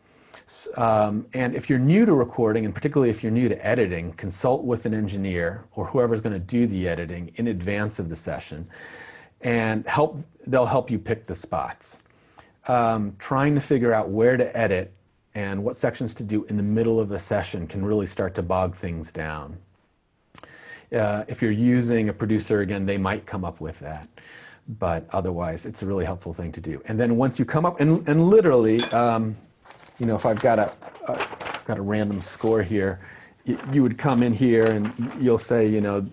And if you're new to recording, and particularly if you're new to editing, consult with an engineer or whoever's going to do the editing in advance of the session, and they'll help you pick the spots. Trying to figure out where to edit and what sections to do in the middle of a session can really start to bog things down. If you're using a producer, again, they might come up with that. But otherwise, it's a really helpful thing to do. And then once you come up, and literally, you know, if I've got a random score here, you would come in here and you'll say, you know,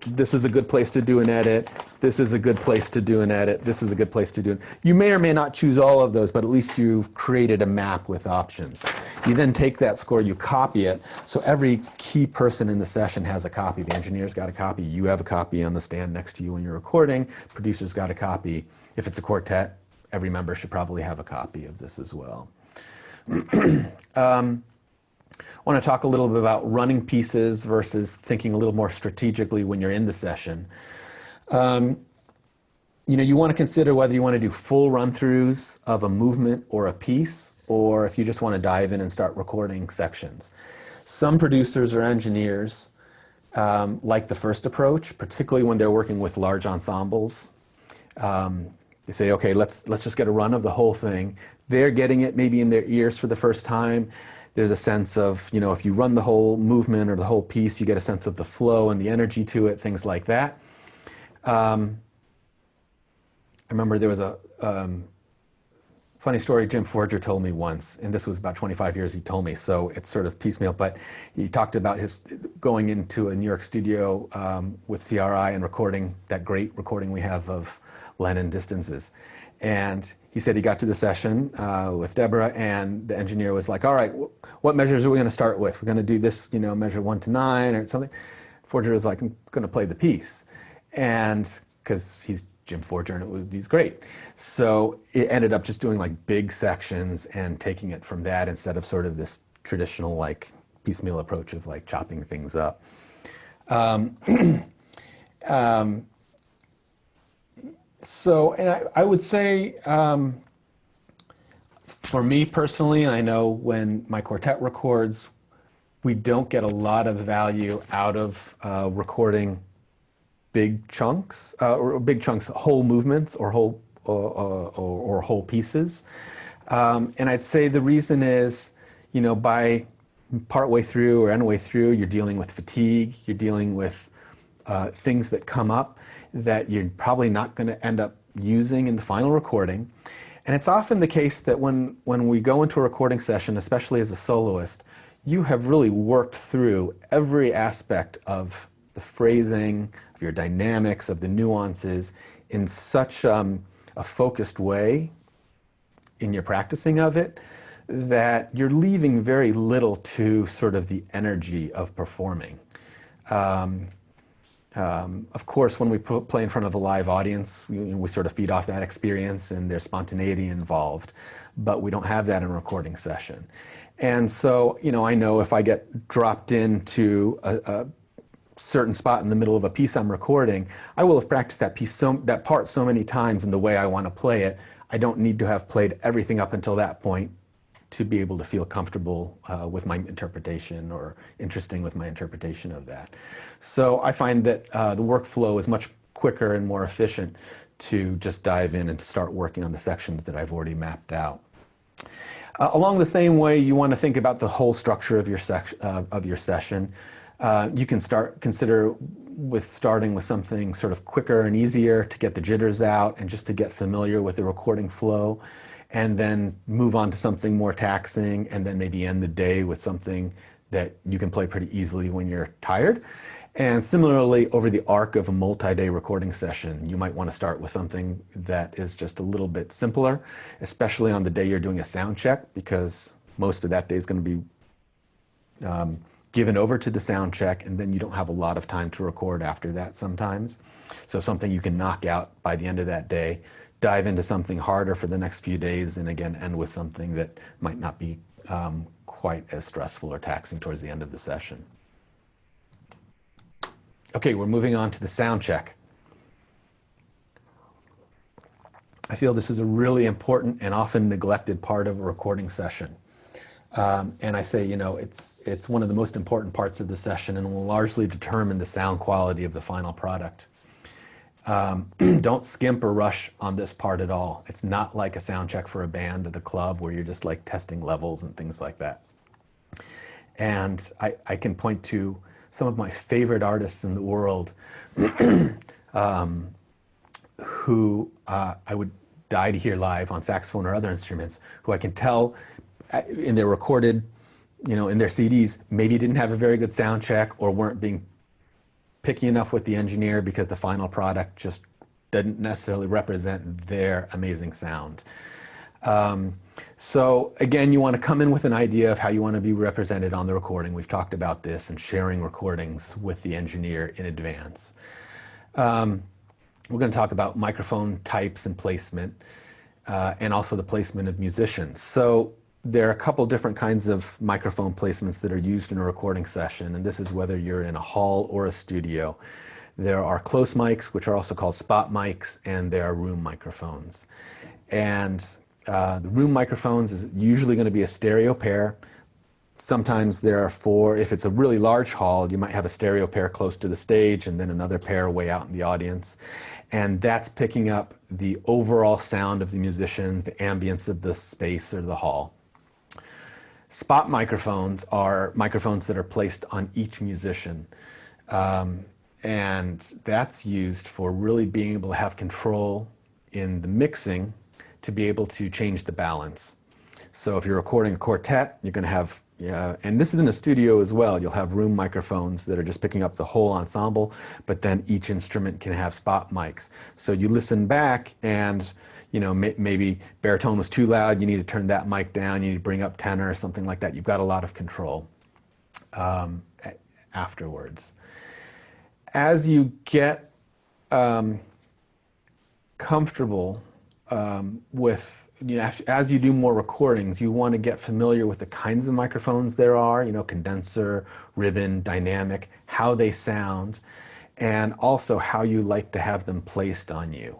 this is a good place to do an edit. This is a good place to do an edit. This is a good place to do it. You may or may not choose all of those, but at least you've created a map with options. You then take that score, you copy it, so every key person in the session has a copy. The engineer's got a copy, you have a copy on the stand next to you when you're recording, producer's got a copy. If it's a quartet, every member should probably have a copy of this as well. I want to talk a little bit about running pieces versus thinking a little more strategically when you're in the session. You know, you want to consider whether you want to do full run-throughs of a movement or a piece, or if you just want to dive in and start recording sections. Some producers or engineers like the first approach, particularly when they're working with large ensembles. They say, okay, let's just get a run of the whole thing. They're getting it maybe in their ears for the first time. There's a sense of, you know, if you run the whole movement or the whole piece, you get a sense of the flow and the energy to it, things like that. I remember there was a funny story Jim Forger told me once, and this was about 25 years he told me, so it's sort of piecemeal, but he talked about his going into a New York studio with CRI and recording that great recording we have of Lennon Distances. And he said he got to the session with Deborah, and the engineer was like, all right, what measures are we going to start with? We're going to do this, you know, measure 1 to 9 or something. Forger was like, I'm going to play the piece. And because he's Jim Forger and he's great. So it ended up just doing like big sections and taking it from that instead of sort of this traditional like piecemeal approach of like chopping things up. So, and I would say, for me personally, I know when my quartet records, we don't get a lot of value out of recording big chunks, whole movements or whole pieces. And I'd say the reason is, you know, by partway through or end way through, you're dealing with fatigue, you're dealing with things that come up that you're probably not going to end up using in the final recording. And it's often the case that when we go into a recording session, especially as a soloist, you have really worked through every aspect of the phrasing, of your dynamics, of the nuances in such a focused way in your practicing of it that you're leaving very little to sort of the energy of performing. Of course, when we play in front of a live audience, we sort of feed off that experience and there's spontaneity involved, but we don't have that in a recording session. And so, you know, I know if I get dropped into a certain spot in the middle of a piece I'm recording, I will have practiced that part so many times in the way I want to play it, I don't need to have played everything up until that point to be able to feel comfortable with my interpretation or interesting with my interpretation of that. So I find that the workflow is much quicker and more efficient to just dive in and to start working on the sections that I've already mapped out. Along the same way, you want to think about the whole structure of your session. You can consider starting with something sort of quicker and easier to get the jitters out and just to get familiar with the recording flow, and then move on to something more taxing, and then maybe end the day with something that you can play pretty easily when you're tired. And similarly, over the arc of a multi-day recording session, you might want to start with something that is just a little bit simpler, especially on the day you're doing a sound check, because most of that day is going to be given over to the sound check, and then you don't have a lot of time to record after that sometimes. So something you can knock out by the end of that day, dive into something harder for the next few days, and again, end with something that might not be quite as stressful or taxing towards the end of the session. Okay, we're moving on to the sound check. I feel this is a really important and often neglected part of a recording session. And I say, it's one of the most important parts of the session and will largely determine the sound quality of the final product. Don't skimp or rush on this part at all. It's not like a sound check for a band at a club where you're just like testing levels and things like that. And I can point to some of my favorite artists in the world who I would die to hear live on saxophone or other instruments, who I can tell in their recorded, in their CDs, maybe didn't have a very good sound check or weren't being picky enough with the engineer because the final product just didn't necessarily represent their amazing sound. So again, you want to come in with an idea of how you want to be represented on the recording. We've talked about this and sharing recordings with the engineer in advance. We're going to talk about microphone types and placement, and also the placement of musicians. So there are a couple different kinds of microphone placements that are used in a recording session, and this is whether you're in a hall or a studio. There are close mics, which are also called spot mics, and there are room microphones. And the room microphones is usually going to be a stereo pair. Sometimes there are four. If it's a really large hall, you might have a stereo pair close to the stage and then another pair way out in the audience. And that's picking up the overall sound of the musicians, the ambience of the space or the hall. Spot microphones are microphones that are placed on each musician. And that's used for really being able to have control in the mixing to be able to change the balance. So if you're recording a quartet, you're going to have, and this is in a studio as well, you'll have room microphones that are just picking up the whole ensemble, but then each instrument can have spot mics. So you listen back and, maybe baritone was too loud, you need to turn that mic down, you need to bring up tenor or something like that. You've got a lot of control afterwards. As you get comfortable with, as you do more recordings, you want to get familiar with the kinds of microphones there are, condenser, ribbon, dynamic, how they sound, and also how you like to have them placed on you.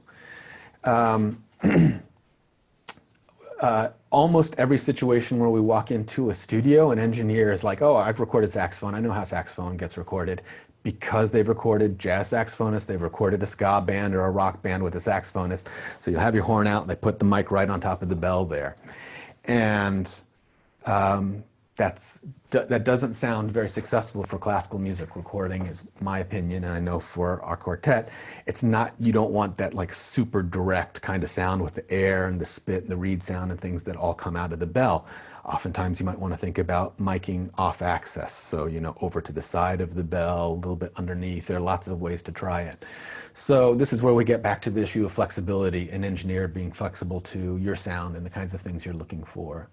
Almost every situation where we walk into a studio, an engineer is like, oh, I've recorded saxophone, I know how saxophone gets recorded. Because they've recorded jazz saxophonists, they've recorded a ska band or a rock band with a saxophonist. So you'll have your horn out and they put the mic right on top of the bell there. And that doesn't sound very successful for classical music recording, is my opinion, and I know for our quartet, it's not, you don't want that like super direct kind of sound with the air and the spit and the reed sound and things that all come out of the bell. Oftentimes you might want to think about miking off axis, so over to the side of the bell, a little bit underneath. There are lots of ways to try it. So this is where we get back to the issue of flexibility, an engineer being flexible to your sound and the kinds of things you're looking for.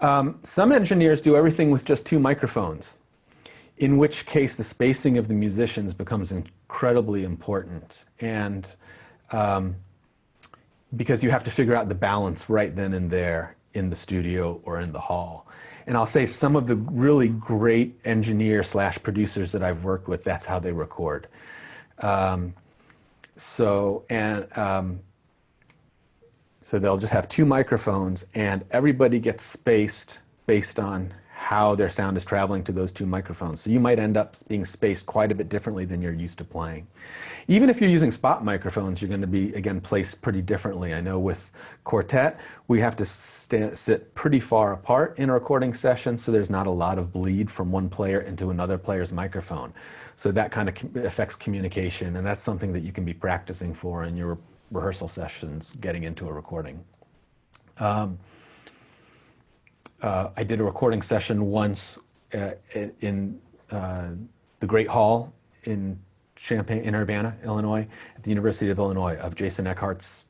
Some engineers do everything with just two microphones, in which case the spacing of the musicians becomes incredibly important, and because you have to figure out the balance right then and there in the studio or in the hall. And I'll say some of the really great engineers / producers that I've worked with, that's how they record. So So they'll just have two microphones, and everybody gets spaced based on how their sound is traveling to those two microphones. So you might end up being spaced quite a bit differently than you're used to playing. Even if you're using spot microphones, you're going to be, again, placed pretty differently. I know with quartet, we have to sit pretty far apart in a recording session, so there's not a lot of bleed from one player into another player's microphone. So that kind of affects communication, and that's something that you can be practicing for in your rehearsal sessions getting into a recording. I did a recording session once in the Great Hall in Urbana, Illinois, at the University of Illinois, of Jason Eckhart's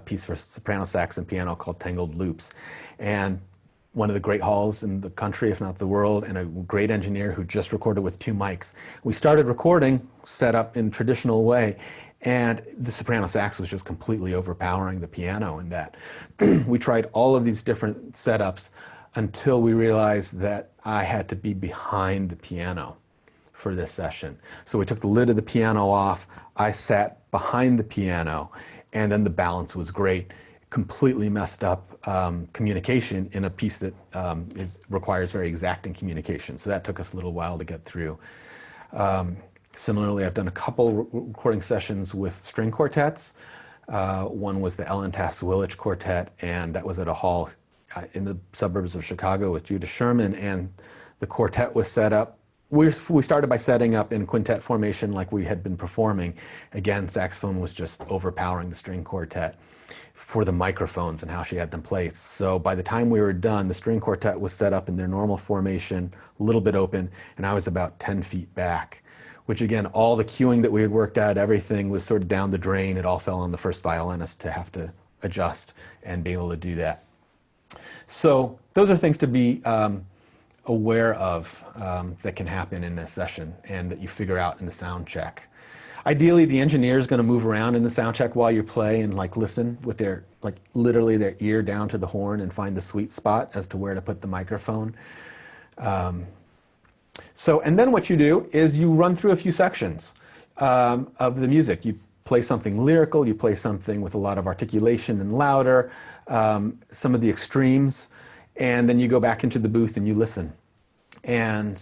piece for soprano sax and piano called Tangled Loops. And one of the great halls in the country, if not the world, and a great engineer who just recorded with two mics. We started recording, set up in traditional way, and the soprano sax was just completely overpowering the piano in that. We tried all of these different setups until we realized that I had to be behind the piano for this session. So we took the lid of the piano off, I sat behind the piano, and then the balance was great. Completely messed up communication in a piece that requires very exacting communication. So that took us a little while to get through. Similarly, I've done a couple recording sessions with string quartets. One was the Ellen Tass-Willich Quartet, and that was at a hall in the suburbs of Chicago with Judah Sherman, and the quartet was set up. We started by setting up in quintet formation like we had been performing. Again, saxophone was just overpowering the string quartet for the microphones and how she had them placed. So by the time we were done, the string quartet was set up in their normal formation, a little bit open, and I was about 10 feet back, which again, all the cueing that we had worked out, everything was sort of down the drain. It all fell on the first violinist to have to adjust and be able to do that. So those are things to be aware of that can happen in a session and that you figure out in the sound check. Ideally, the engineer is going to move around in the sound check while you play and like listen with their, like literally their ear down to the horn and find the sweet spot as to where to put the microphone. And then what you do is you run through a few sections of the music. You play something lyrical, you play something with a lot of articulation and louder, some of the extremes, and then you go back into the booth and you listen. And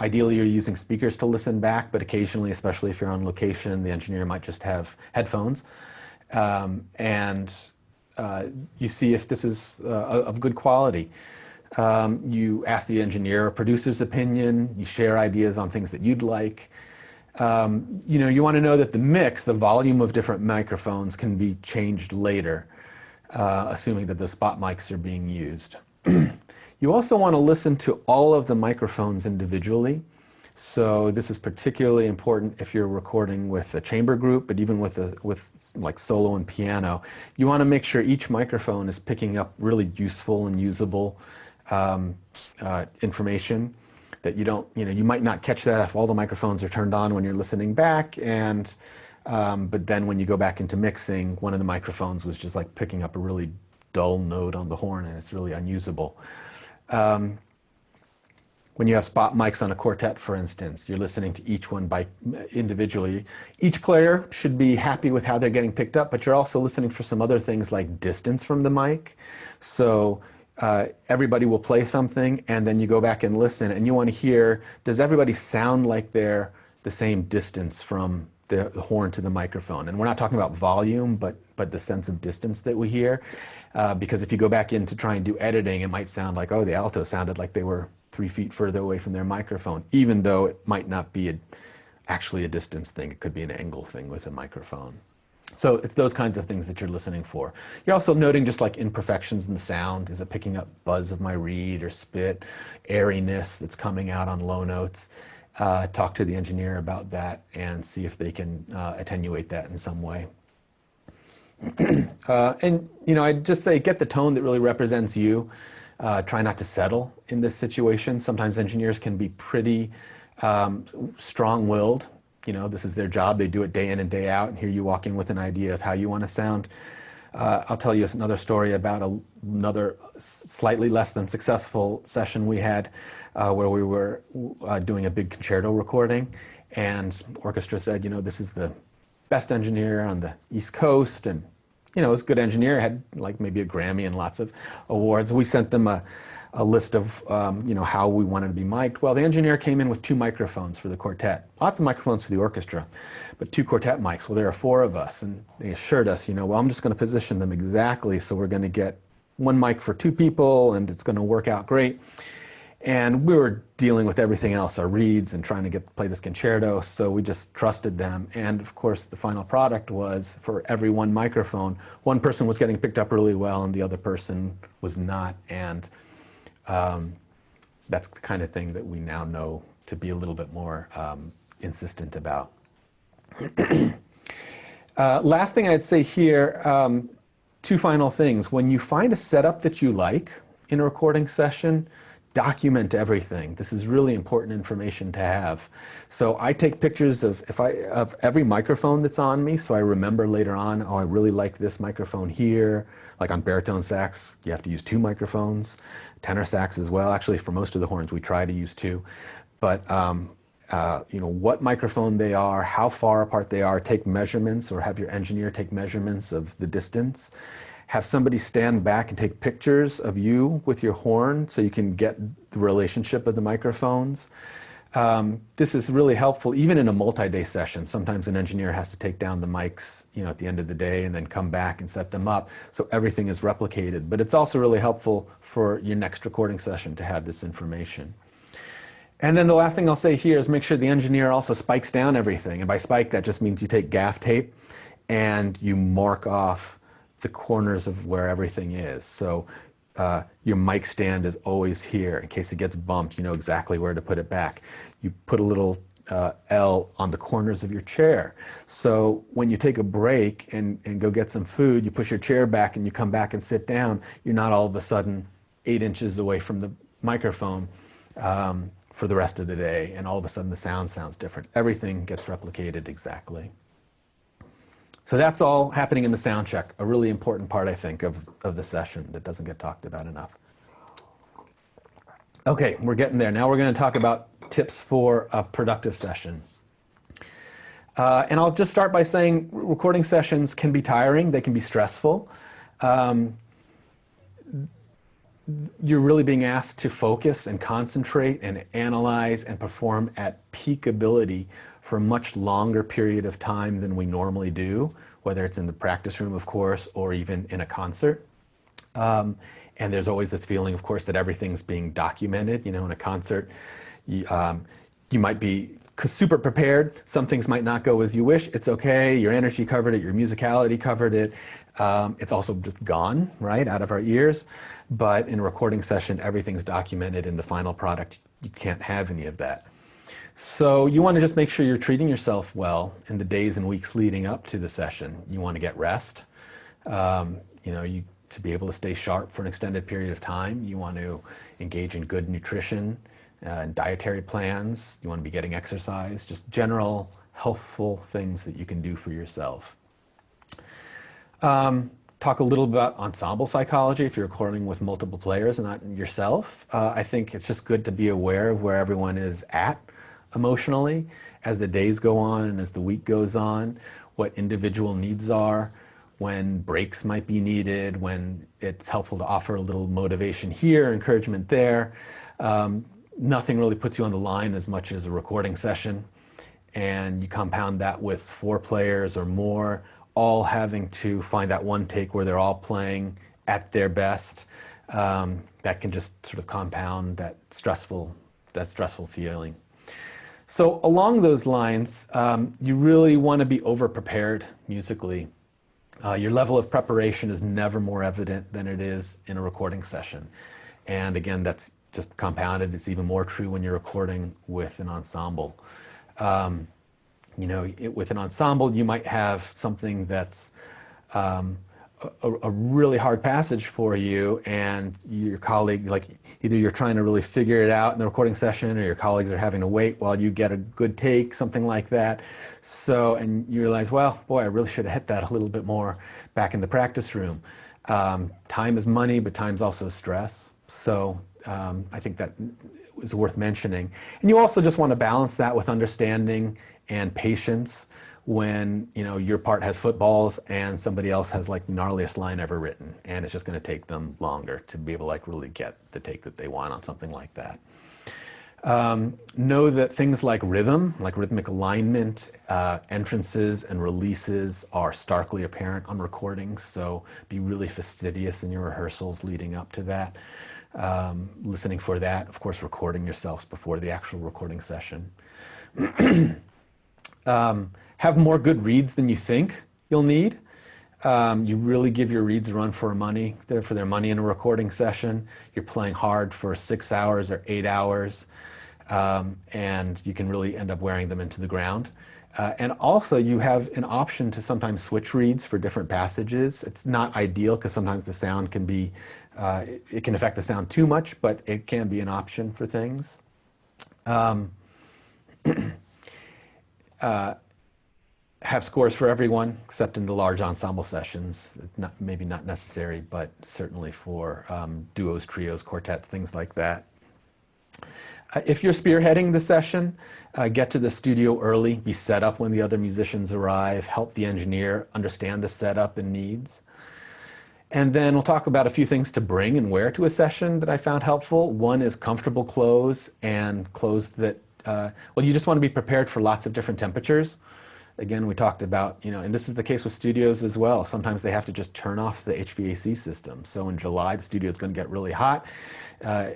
ideally you're using speakers to listen back, but occasionally, especially if you're on location, the engineer might just have headphones. You see if this is of good quality. You ask the engineer or producer's opinion, you share ideas on things that you'd like. You want to know that the mix, the volume of different microphones can be changed later, assuming that the spot mics are being used. You also want to listen to all of the microphones individually. So this is particularly important if you're recording with a chamber group, but even with like solo and piano. You want to make sure each microphone is picking up really useful and usable information that you might not catch that if all the microphones are turned on when you're listening back, but then when you go back into mixing, one of the microphones was just like picking up a really dull note on the horn and it's really unusable. When you have spot mics on a quartet, for instance, you're listening to each one individually. Each player should be happy with how they're getting picked up, but you're also listening for some other things like distance from the mic. So everybody will play something and then you go back and listen and you want to hear, does everybody sound like they're the same distance from the horn to the microphone? And we're not talking about volume, but the sense of distance that we hear. Because if you go back in to try and do editing, it might sound like, oh, the alto sounded like they were 3 feet further away from their microphone, even though it might not be actually a distance thing. It could be an angle thing with a microphone. So it's those kinds of things that you're listening for. You're also noting just like imperfections in the sound. Is it picking up buzz of my reed or spit, airiness that's coming out on low notes? Talk to the engineer about that and see if they can attenuate that in some way. I'd just say get the tone that really represents you. Try not to settle in this situation. Sometimes engineers can be pretty strong-willed. This is their job. They do it day in and day out, and here you walk in with an idea of how you want to sound. I'll tell you another story about another slightly less than successful session we had where we were doing a big concerto recording, and orchestra said, this is the best engineer on the East Coast, and you know, was a good engineer, had like maybe a Grammy and lots of awards. We sent them a list of, you know, how we wanted to be mic'd. Well, the engineer came in with 2 microphones for the quartet. Lots of microphones for the orchestra, but 2 quartet mics. Well, there are 4 of us, and they assured us, you know, well, I'm just going to position them exactly, so we're going to get 1 mic for 2 people, and it's going to work out great. And we were dealing with everything else, our reeds and trying to play this concerto, so we just trusted them. And of course, the final product was, for every 1 microphone, 1 person was getting picked up really well and the other person was not. And that's the kind of thing that we now know to be a little bit more insistent about. Last thing I'd say here, 2 final things. When you find a setup that you like in a recording session, document everything. This is really important information to have. So I take pictures of every microphone that's on me, so I remember later on, oh, I really like this microphone here. Like on baritone sax, you have to use 2 microphones. Tenor sax as well. Actually, for most of the horns, we try to use 2. But you know, what microphone they are, how far apart they are, take measurements, or have your engineer take measurements of the distance. Have somebody stand back and take pictures of you with your horn so you can get the relationship of the microphones. This is really helpful even in a multi-day session. Sometimes an engineer has to take down the mics, you know, at the end of the day and then come back and set them up so everything is replicated. But it's also really helpful for your next recording session to have this information. And then the last thing I'll say here is make sure the engineer also spikes down everything. And by spike, that just means you take gaff tape and you mark off the corners of where everything is. So your mic stand is always here. In case it gets bumped, you know exactly where to put it back. You put a little L on the corners of your chair. So when you take a break and go get some food, you push your chair back and you come back and sit down, you're not all of a sudden 8 inches away from the microphone for the rest of the day, and all of a sudden the sound sounds different. Everything gets replicated exactly. So that's all happening in the sound check, a really important part, I think, of the session that doesn't get talked about enough. Okay, we're getting there. Now we're going to talk about tips for a productive session. And I'll just start by saying recording sessions can be tiring. They can be stressful. You're really being asked to focus and concentrate and analyze and perform at peak ability for a much longer period of time than we normally do, whether it's in the practice room, of course, or even in a concert. And there's always this feeling, of course, that everything's being documented. You know, in a concert, you might be super prepared. Some things might not go as you wish. It's okay. Your energy covered it. Your musicality covered it. It's also just gone, right, out of our ears. But in a recording session, everything's documented. In the final product, you can't have any of that. So you want to just make sure you're treating yourself well in the days and weeks leading up to the session. You want to get rest. You know, to be able to stay sharp for an extended period of time. You want to engage in good nutrition and dietary plans. You want to be getting exercise, just general healthful things that you can do for yourself. Talk a little about ensemble psychology if you're recording with multiple players and not yourself. I think it's just good to be aware of where everyone is at emotionally as the days go on and as the week goes on, what individual needs are, when breaks might be needed, when it's helpful to offer a little motivation here, encouragement there. Nothing really puts you on the line as much as a recording session, and you compound that with 4 players or more, all having to find that one take where they're all playing at their best. That can just sort of compound that stressful feeling. So along those lines, you really want to be over-prepared musically. Your level of preparation is never more evident than it is in a recording session. And again, that's just compounded. It's even more true when you're recording with an ensemble. You know, with an ensemble, you might have something that's a really hard passage for you, and your colleague, like either you're trying to really figure it out in the recording session, or your colleagues are having to wait while you get a good take, something like that. So, and you realize, well, boy, I really should have hit that a little bit more back in the practice room. Time is money, but time's also stress. So I think that is worth mentioning. And you also just want to balance that with understanding and patience when your part has footballs and somebody else has like the gnarliest line ever written, and it's just going to take them longer to be able to like really get the take that they want on something like that. Know that things like rhythm, like rhythmic alignment, entrances and releases are starkly apparent on recordings, so be really fastidious in your rehearsals leading up to that. Listening for that, of course, recording yourselves before the actual recording session. Have more good reads than you think you'll need. You really give your reads a run for their money in a recording session. You're playing hard for 6 hours or 8 hours, and you can really end up wearing them into the ground. And also you have an option to sometimes switch reads for different passages. It's not ideal because sometimes the sound can be, it can affect the sound too much, but it can be an option for things. Have scores for everyone, except in the large ensemble sessions. Maybe not necessary, but certainly for duos, trios, quartets, things like that. If you're spearheading the session, get to the studio early, be set up when the other musicians arrive, help the engineer understand the setup and needs. And then we'll talk about a few things to bring and wear to a session that I found helpful. One is comfortable clothes, and clothes that, well, you just want to be prepared for lots of different temperatures. Again, we talked about, and this is the case with studios as well. Sometimes they have to just turn off the HVAC system. So in July, the studio is going to get really hot.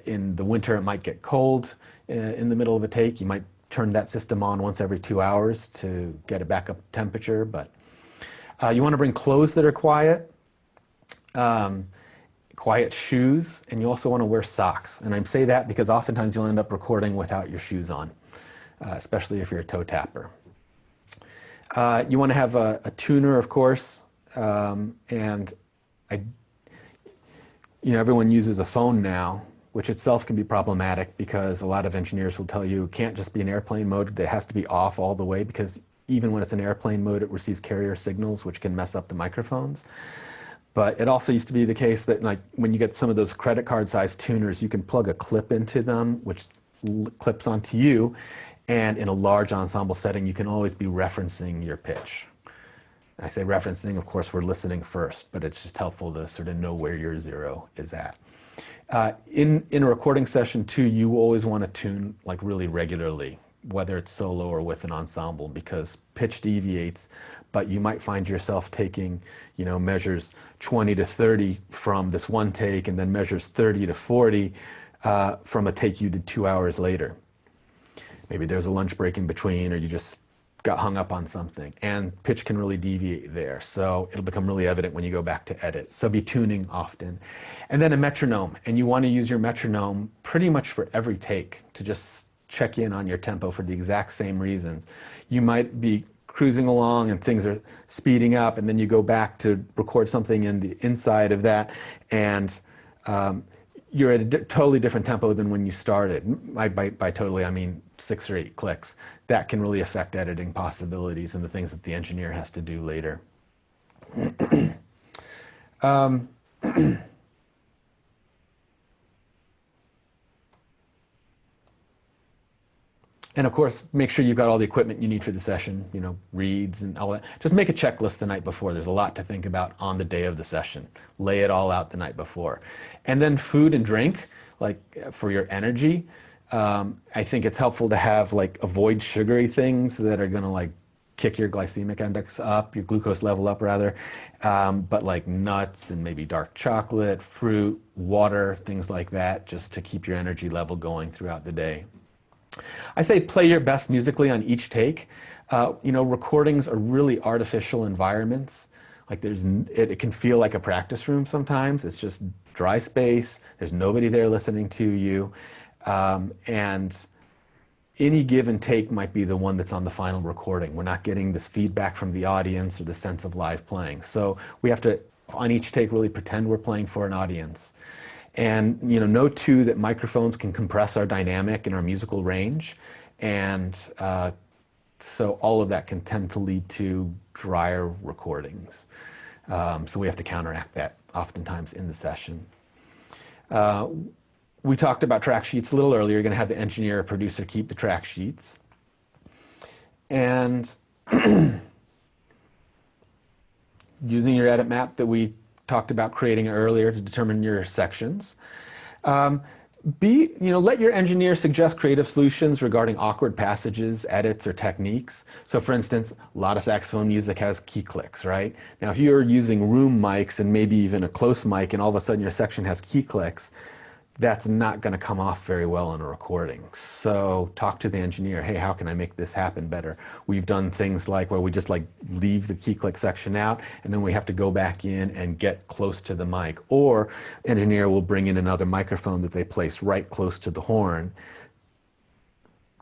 In the winter, it might get cold in the middle of a take. You might turn that system on once every 2 hours to get it back up temperature. But you want to bring clothes that are quiet, quiet shoes, and you also want to wear socks. And I say that because oftentimes you'll end up recording without your shoes on, especially if you're a toe tapper. You want to have a tuner, of course, and everyone uses a phone now, which itself can be problematic because a lot of engineers will tell you it can't just be in airplane mode, it has to be off all the way, because even when it's in airplane mode, it receives carrier signals, which can mess up the microphones. But it also used to be the case that, like, when you get some of those credit card sized tuners, you can plug a clip into them, which clips onto you. And in a large ensemble setting, you can always be referencing your pitch. I say referencing, of course, we're listening first, but it's just helpful to sort of know where your zero is at. In a recording session too, you always want to tune like really regularly, whether it's solo or with an ensemble, because pitch deviates, but you might find yourself taking, measures 20 to 30 from this one take, and then measures 30 to 40 from a take you did 2 hours later. Maybe there's a lunch break in between, or you just got hung up on something, and pitch can really deviate there. So it'll become really evident when you go back to edit. So be tuning often. And then a metronome, and you want to use your metronome pretty much for every take to just check in on your tempo for the exact same reasons. You might be cruising along and things are speeding up, and then you go back to record something in the inside of that, and you're at a totally different tempo than when you started. By totally, I mean 6 or 8 clicks. That can really affect editing possibilities and the things that the engineer has to do later. And of course, make sure you've got all the equipment you need for the session, reeds and all that. Just make a checklist the night before. There's a lot to think about on the day of the session. Lay it all out the night before. And then food and drink, like for your energy. I think it's helpful to have avoid sugary things that are going to kick your glycemic index up, your glucose level up rather. But like nuts and maybe dark chocolate, fruit, water, things like that, just to keep your energy level going throughout the day. I say play your best musically on each take. Recordings are really artificial environments. It can feel like a practice room sometimes. It's just dry space. There's nobody there listening to you. And any given take might be the one that's on the final recording. We're not getting this feedback from the audience or the sense of live playing. So we have to, on each take, really pretend we're playing for an audience. And know too that microphones can compress our dynamic and our musical range, and so all of that can tend to lead to drier recordings. So we have to counteract that oftentimes in the session. We talked about track sheets a little earlier. You're going to have the engineer or producer keep the track sheets. And using your edit map that we talked about creating earlier to determine your sections. Let your engineer suggest creative solutions regarding awkward passages, edits, or techniques. So for instance, a lot of saxophone music has key clicks, right? Now, if you're using room mics and maybe even a close mic and all of a sudden your section has key clicks, that's not going to come off very well in a recording. So talk to the engineer. Hey, how can I make this happen better? We've done things like where we just like leave the key click section out and then we have to go back in and get close to the mic. Or engineer will bring in another microphone that they place right close to the horn.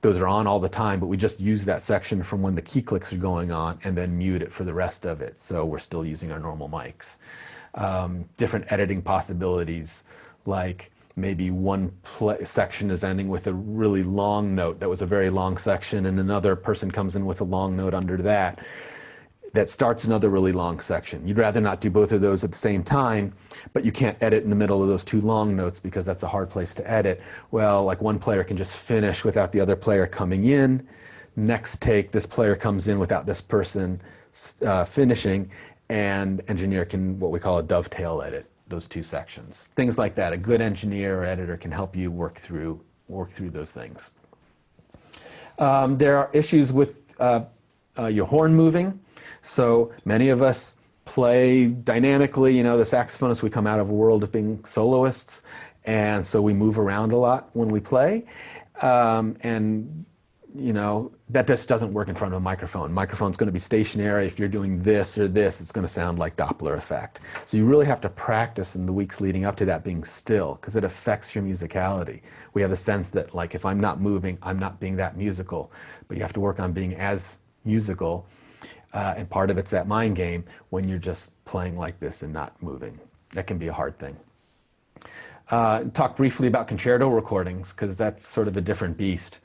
Those are on all the time, but we just use that section from when the key clicks are going on and then mute it for the rest of it. So we're still using our normal mics. Different editing possibilities, like maybe one section is ending with a really long note that was a very long section, and another person comes in with a long note under that that starts another really long section. You'd rather not do both of those at the same time, but you can't edit in the middle of those two long notes because that's a hard place to edit. Well, like one player can just finish without the other player coming in. Next take, this player comes in without this person finishing, and engineer can what we call a dovetail edit those two sections. Things like that. A good engineer or editor can help you work through those things. There are issues with your horn moving. So many of us play dynamically. You know, the saxophonists, we come out of a world of being soloists, and so we move around a lot when we play. And you know, that just doesn't work in front of a microphone. Microphone's going to be stationary. If you're doing this or this, it's going to sound like Doppler effect. So you really have to practice in the weeks leading up to that being still, because it affects your musicality. We have a sense that, like, if I'm not moving, I'm not being that musical. But you have to work on being as musical, and part of it's that mind game when you're just playing like this and not moving. That can be a hard thing. Talk briefly about concerto recordings, because that's sort of a different beast.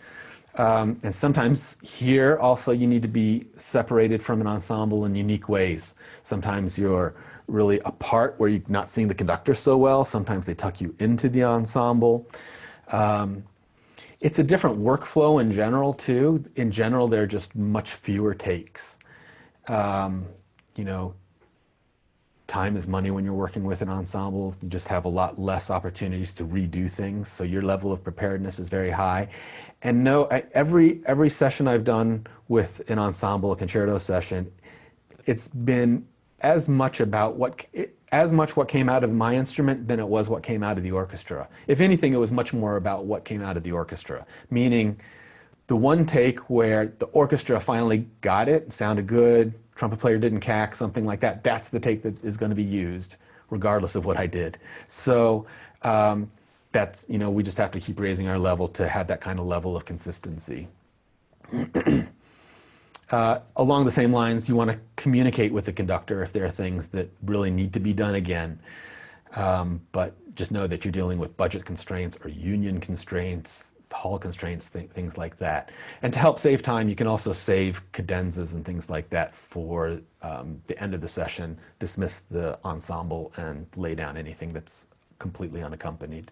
And sometimes here also you need to be separated from an ensemble in unique ways. Sometimes you're really apart where you're not seeing the conductor so well. Sometimes they tuck you into the ensemble. It's a different workflow in general too. In general, there are just much fewer takes. You know, time is money when you're working with an ensemble. You just have a lot less opportunities to redo things, so your level of preparedness is very high. And no, every session I've done with an ensemble, a concerto session, it's been as much what came out of my instrument than it was what came out of the orchestra. If anything, it was much more about what came out of the orchestra, meaning the one take where the orchestra finally got it, sounded good, trumpet player didn't cack, something like that, that's the take that is going to be used, regardless of what I did. So that's, you know, we just have to keep raising our level to have that kind of level of consistency. Along the same lines, you want to communicate with the conductor if there are things that really need to be done again. But just know that you're dealing with budget constraints or union constraints, hall constraints, things like that. And to help save time, you can also save cadenzas and things like that for the end of the session, dismiss the ensemble and lay down anything that's completely unaccompanied.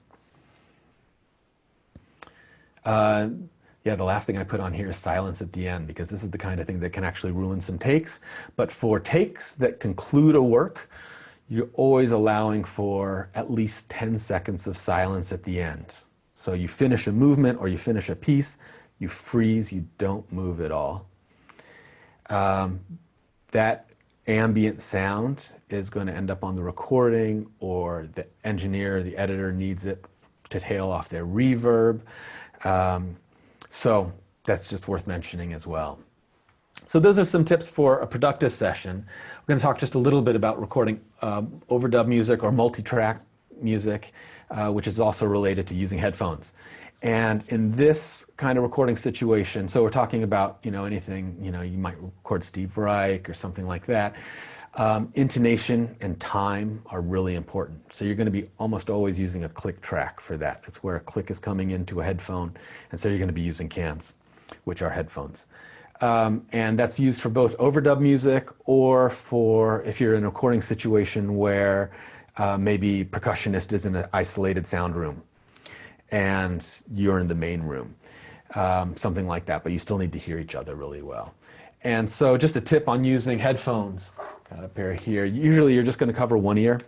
Yeah, the last thing I put on here is silence at the end, because this is the kind of thing that can actually ruin some takes. But for takes that conclude a work, you're always allowing for at least 10 seconds of silence at the end. So you finish a movement or you finish a piece, you freeze, you don't move at all. That ambient sound is going to end up on the recording, or the engineer, the editor needs it to tail off their reverb. So that's just worth mentioning as well. So those are some tips for a productive session. We're going to talk just a little bit about recording overdub music or multi-track music, which is also related to using headphones. And in this kind of recording situation, so we're talking about, you know, anything, you know, you might record Steve Reich or something like that. Intonation and time are really important. So you're going to be almost always using a click track for that. It's where a click is coming into a headphone, and so you're going to be using cans, which are headphones. And that's used for both overdub music, or for if you're in a recording situation where maybe percussionist is in an isolated sound room and you're in the main room, something like that, but you still need to hear each other really well. And so just a tip on using headphones. got a pair here. Usually you're just going to cover one ear,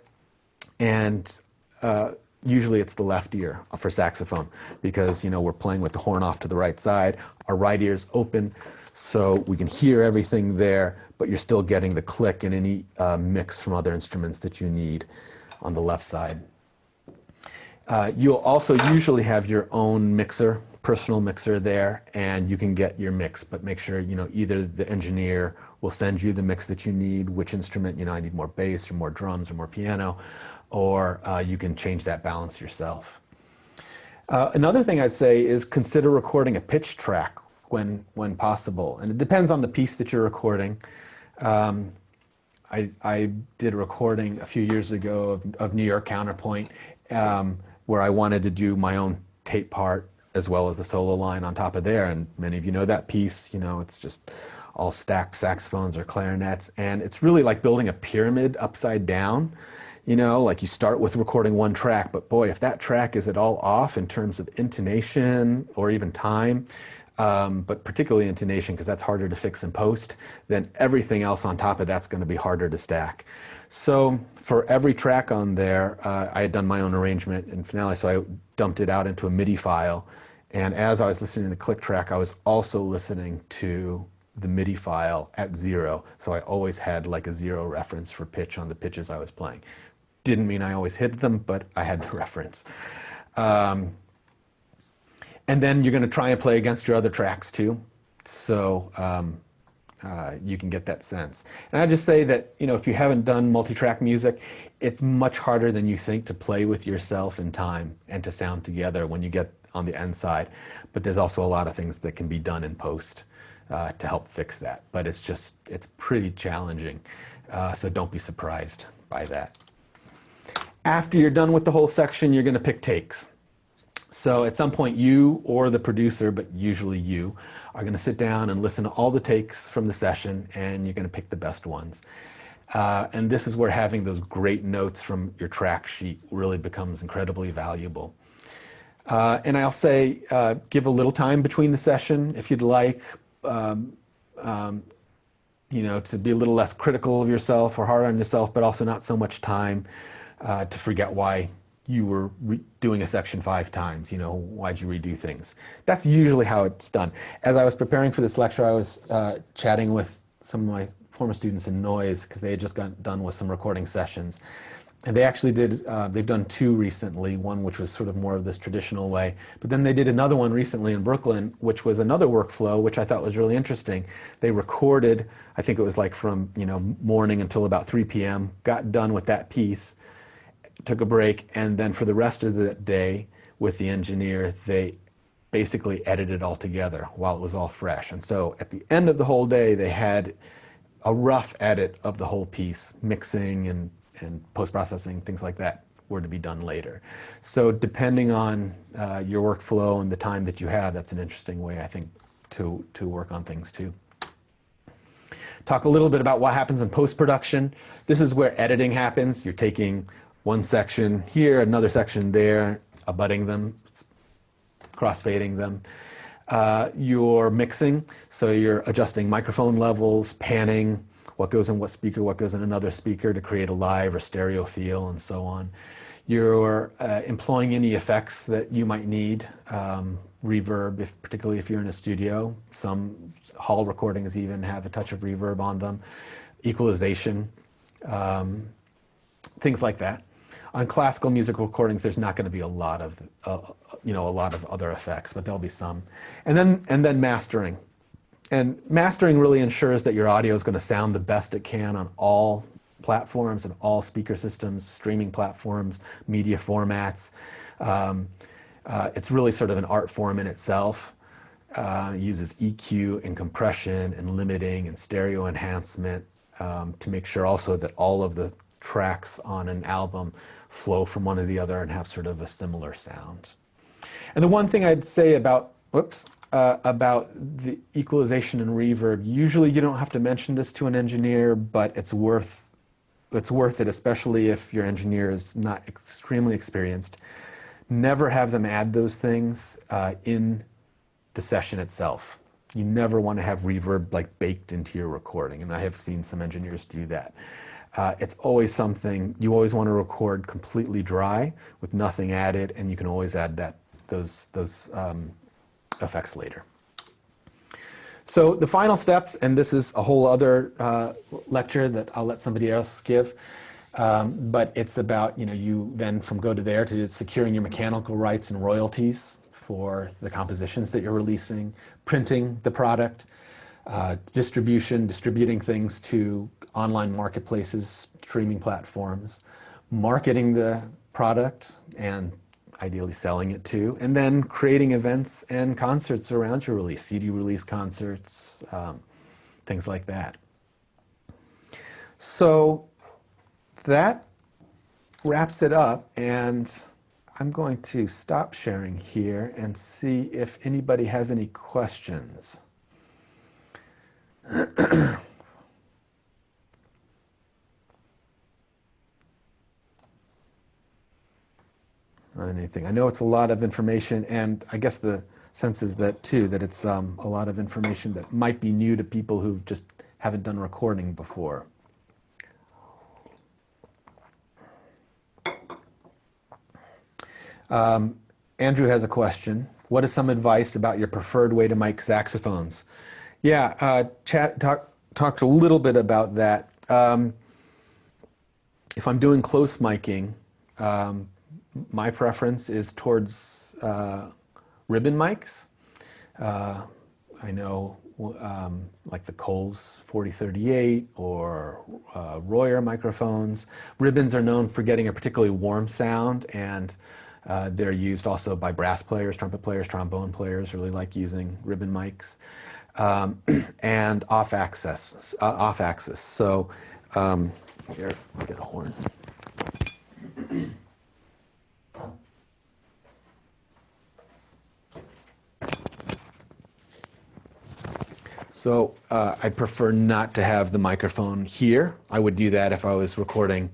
and usually it's the left ear for saxophone, because we're playing with the horn off to the right side. Our right ear's open, so we can hear everything there, but you're still getting the click and any mix from other instruments that you need on the left side. You'll also usually have your own mixer, personal mixer there, and you can get your mix, but make sure, either the engineer will send you the mix that you need, which instrument, I need more bass or more drums or more piano, or you can change that balance yourself. Another thing I'd say is consider recording a pitch track when possible, and it depends on the piece that you're recording. I did a recording a few years ago of New York Counterpoint, where I wanted to do my own tape part as well as the solo line on top of there, and many of you know that piece. It's just all stacked saxophones or clarinets, and it's really like building a pyramid upside down. Like you start with recording one track, but boy, if that track is at all off in terms of intonation or even time, but particularly intonation, because that's harder to fix in post, then everything else on top of that's going to be harder to stack. So for every track on there, I had done my own arrangement in Finale, so I dumped it out into a MIDI file. And as I was listening to the click track, I was also listening to the MIDI file at 0. So I always had like a 0 reference for pitch on the pitches I was playing. Didn't mean I always hit them, but I had the reference. And then you're going to try and play against your other tracks too, so you can get that sense. And I just say that if you haven't done multi-track music, it's much harder than you think to play with yourself in time and to sound together when you get on the end side. But there's also a lot of things that can be done in post to help fix that. But it's pretty challenging, so don't be surprised by that. After you're done with the whole section, you're going to pick takes. So at some point, you or the producer, but usually you, are going to sit down and listen to all the takes from the session, and you're going to pick the best ones. And this is where having those great notes from your track sheet really becomes incredibly valuable. And I'll say, give a little time between the session if you'd like, to be a little less critical of yourself or hard on yourself, but also not so much time to forget why you were doing a section 5 times. Why'd you redo things? That's usually how it's done. As I was preparing for this lecture, I was chatting with some of my former students in noise, because they had just got done with some recording sessions. And they actually they've done 2 recently, one which was sort of more of this traditional way, but then they did another one recently in Brooklyn, which was another workflow, which I thought was really interesting. They recorded, I think it was like from morning until about 3 p.m., got done with that piece, took a break, and then for the rest of the day with the engineer, they basically edited it all together while it was all fresh. And so at the end of the whole day, they had a rough edit of the whole piece, mixing and post-processing, things like that were to be done later. So depending on your workflow and the time that you have, that's an interesting way, I think, to work on things too. Talk a little bit about what happens in post-production. This is where editing happens. You're taking one section here, another section there, abutting them, crossfading them. You're mixing, so you're adjusting microphone levels, panning, what goes in what speaker, what goes in another speaker to create a live or stereo feel, and so on. You're employing any effects that you might need, reverb, particularly if you're in a studio. Some hall recordings even have a touch of reverb on them, equalization, things like that. On classical music recordings, there's not going to be a lot of other effects, but there'll be some. And then mastering. And mastering really ensures that your audio is going to sound the best it can on all platforms and all speaker systems, streaming platforms, media formats. It's really sort of an art form in itself. It uses EQ and compression and limiting and stereo enhancement to make sure also that all of the tracks on an album flow from one to the other and have sort of a similar sound. And the one thing I'd say about the equalization and reverb, usually you don't have to mention this to an engineer, but it's worth it, especially if your engineer is not extremely experienced. Never have them add those things in the session itself. You never want to have reverb like baked into your recording, and I have seen some engineers do that. It's always something, you always want to record completely dry with nothing added, and you can always add those effects later. So the final steps, and this is a whole other lecture that I'll let somebody else give, but it's about, you then from go to there to securing your mechanical rights and royalties for the compositions that you're releasing, printing the product, distributing things to online marketplaces, streaming platforms, marketing the product, and ideally selling it too, and then creating events and concerts around your release, CD release concerts, things like that. So that wraps it up, and I'm going to stop sharing here and see if anybody has any questions. Not anything. I know it's a lot of information, and I guess the sense is that too, that it's a lot of information that might be new to people who just haven't done recording before. Andrew has a question. What is some advice about your preferred way to mic saxophones? Yeah, Chad talked a little bit about that. If I'm doing close miking, my preference is towards ribbon mics. I know like the Coles 4038 or Royer microphones. Ribbons are known for getting a particularly warm sound, and they're used also by brass players, trumpet players, trombone players really like using ribbon mics. And off-axis. So here, I'll get a horn. So I prefer not to have the microphone here. I would do that if I was recording,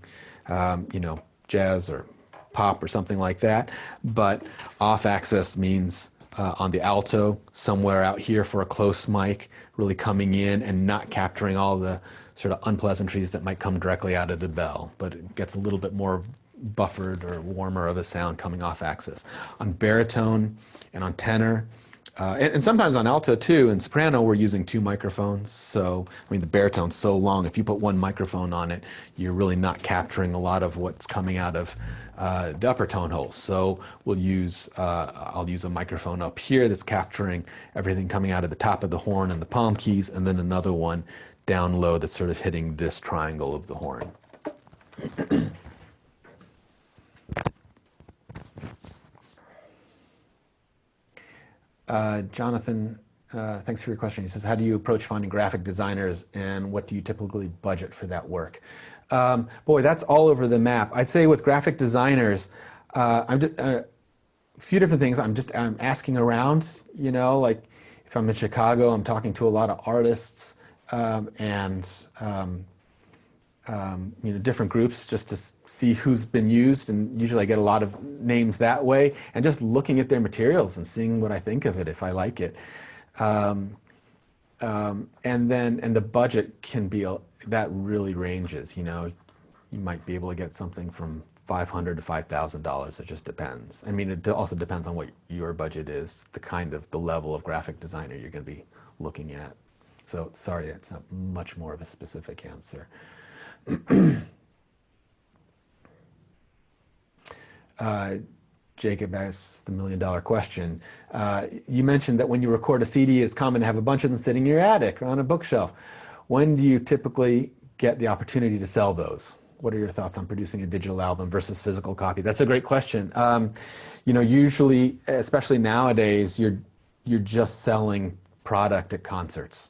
jazz or pop or something like that. But off-axis means on the alto, somewhere out here for a close mic, really coming in and not capturing all the sort of unpleasantries that might come directly out of the bell. But it gets a little bit more buffered or warmer of a sound coming off axis. On baritone and on tenor, and sometimes on alto too, and soprano, we're using two microphones. So, I mean, the baritone's so long, if you put one microphone on it, you're really not capturing a lot of what's coming out of the upper tone holes. So we'll use, I'll use a microphone up here that's capturing everything coming out of the top of the horn and the palm keys, and then another one down low that's sort of hitting this triangle of the horn. Jonathan, thanks for your question. He says, how do you approach finding graphic designers, and what do you typically budget for that work? Boy, that's all over the map. I'd say with graphic designers, a few different things. I'm asking around, like if I'm in Chicago, I'm talking to a lot of artists and different groups just to see who's been used, and usually I get a lot of names that way, and just looking at their materials and seeing what I think of it, if I like it. And the budget can be, that really ranges, you might be able to get something from $500 to $5,000. It just depends. I mean, it also depends on what your budget is, the level of graphic designer you're going to be looking at. So sorry, that's not much more of a specific answer. Jacob asks the million-dollar question. You mentioned that when you record a CD, it's common to have a bunch of them sitting in your attic or on a bookshelf. When do you typically get the opportunity to sell those? What are your thoughts on producing a digital album versus physical copy? That's a great question. Usually, especially nowadays, you're just selling product at concerts.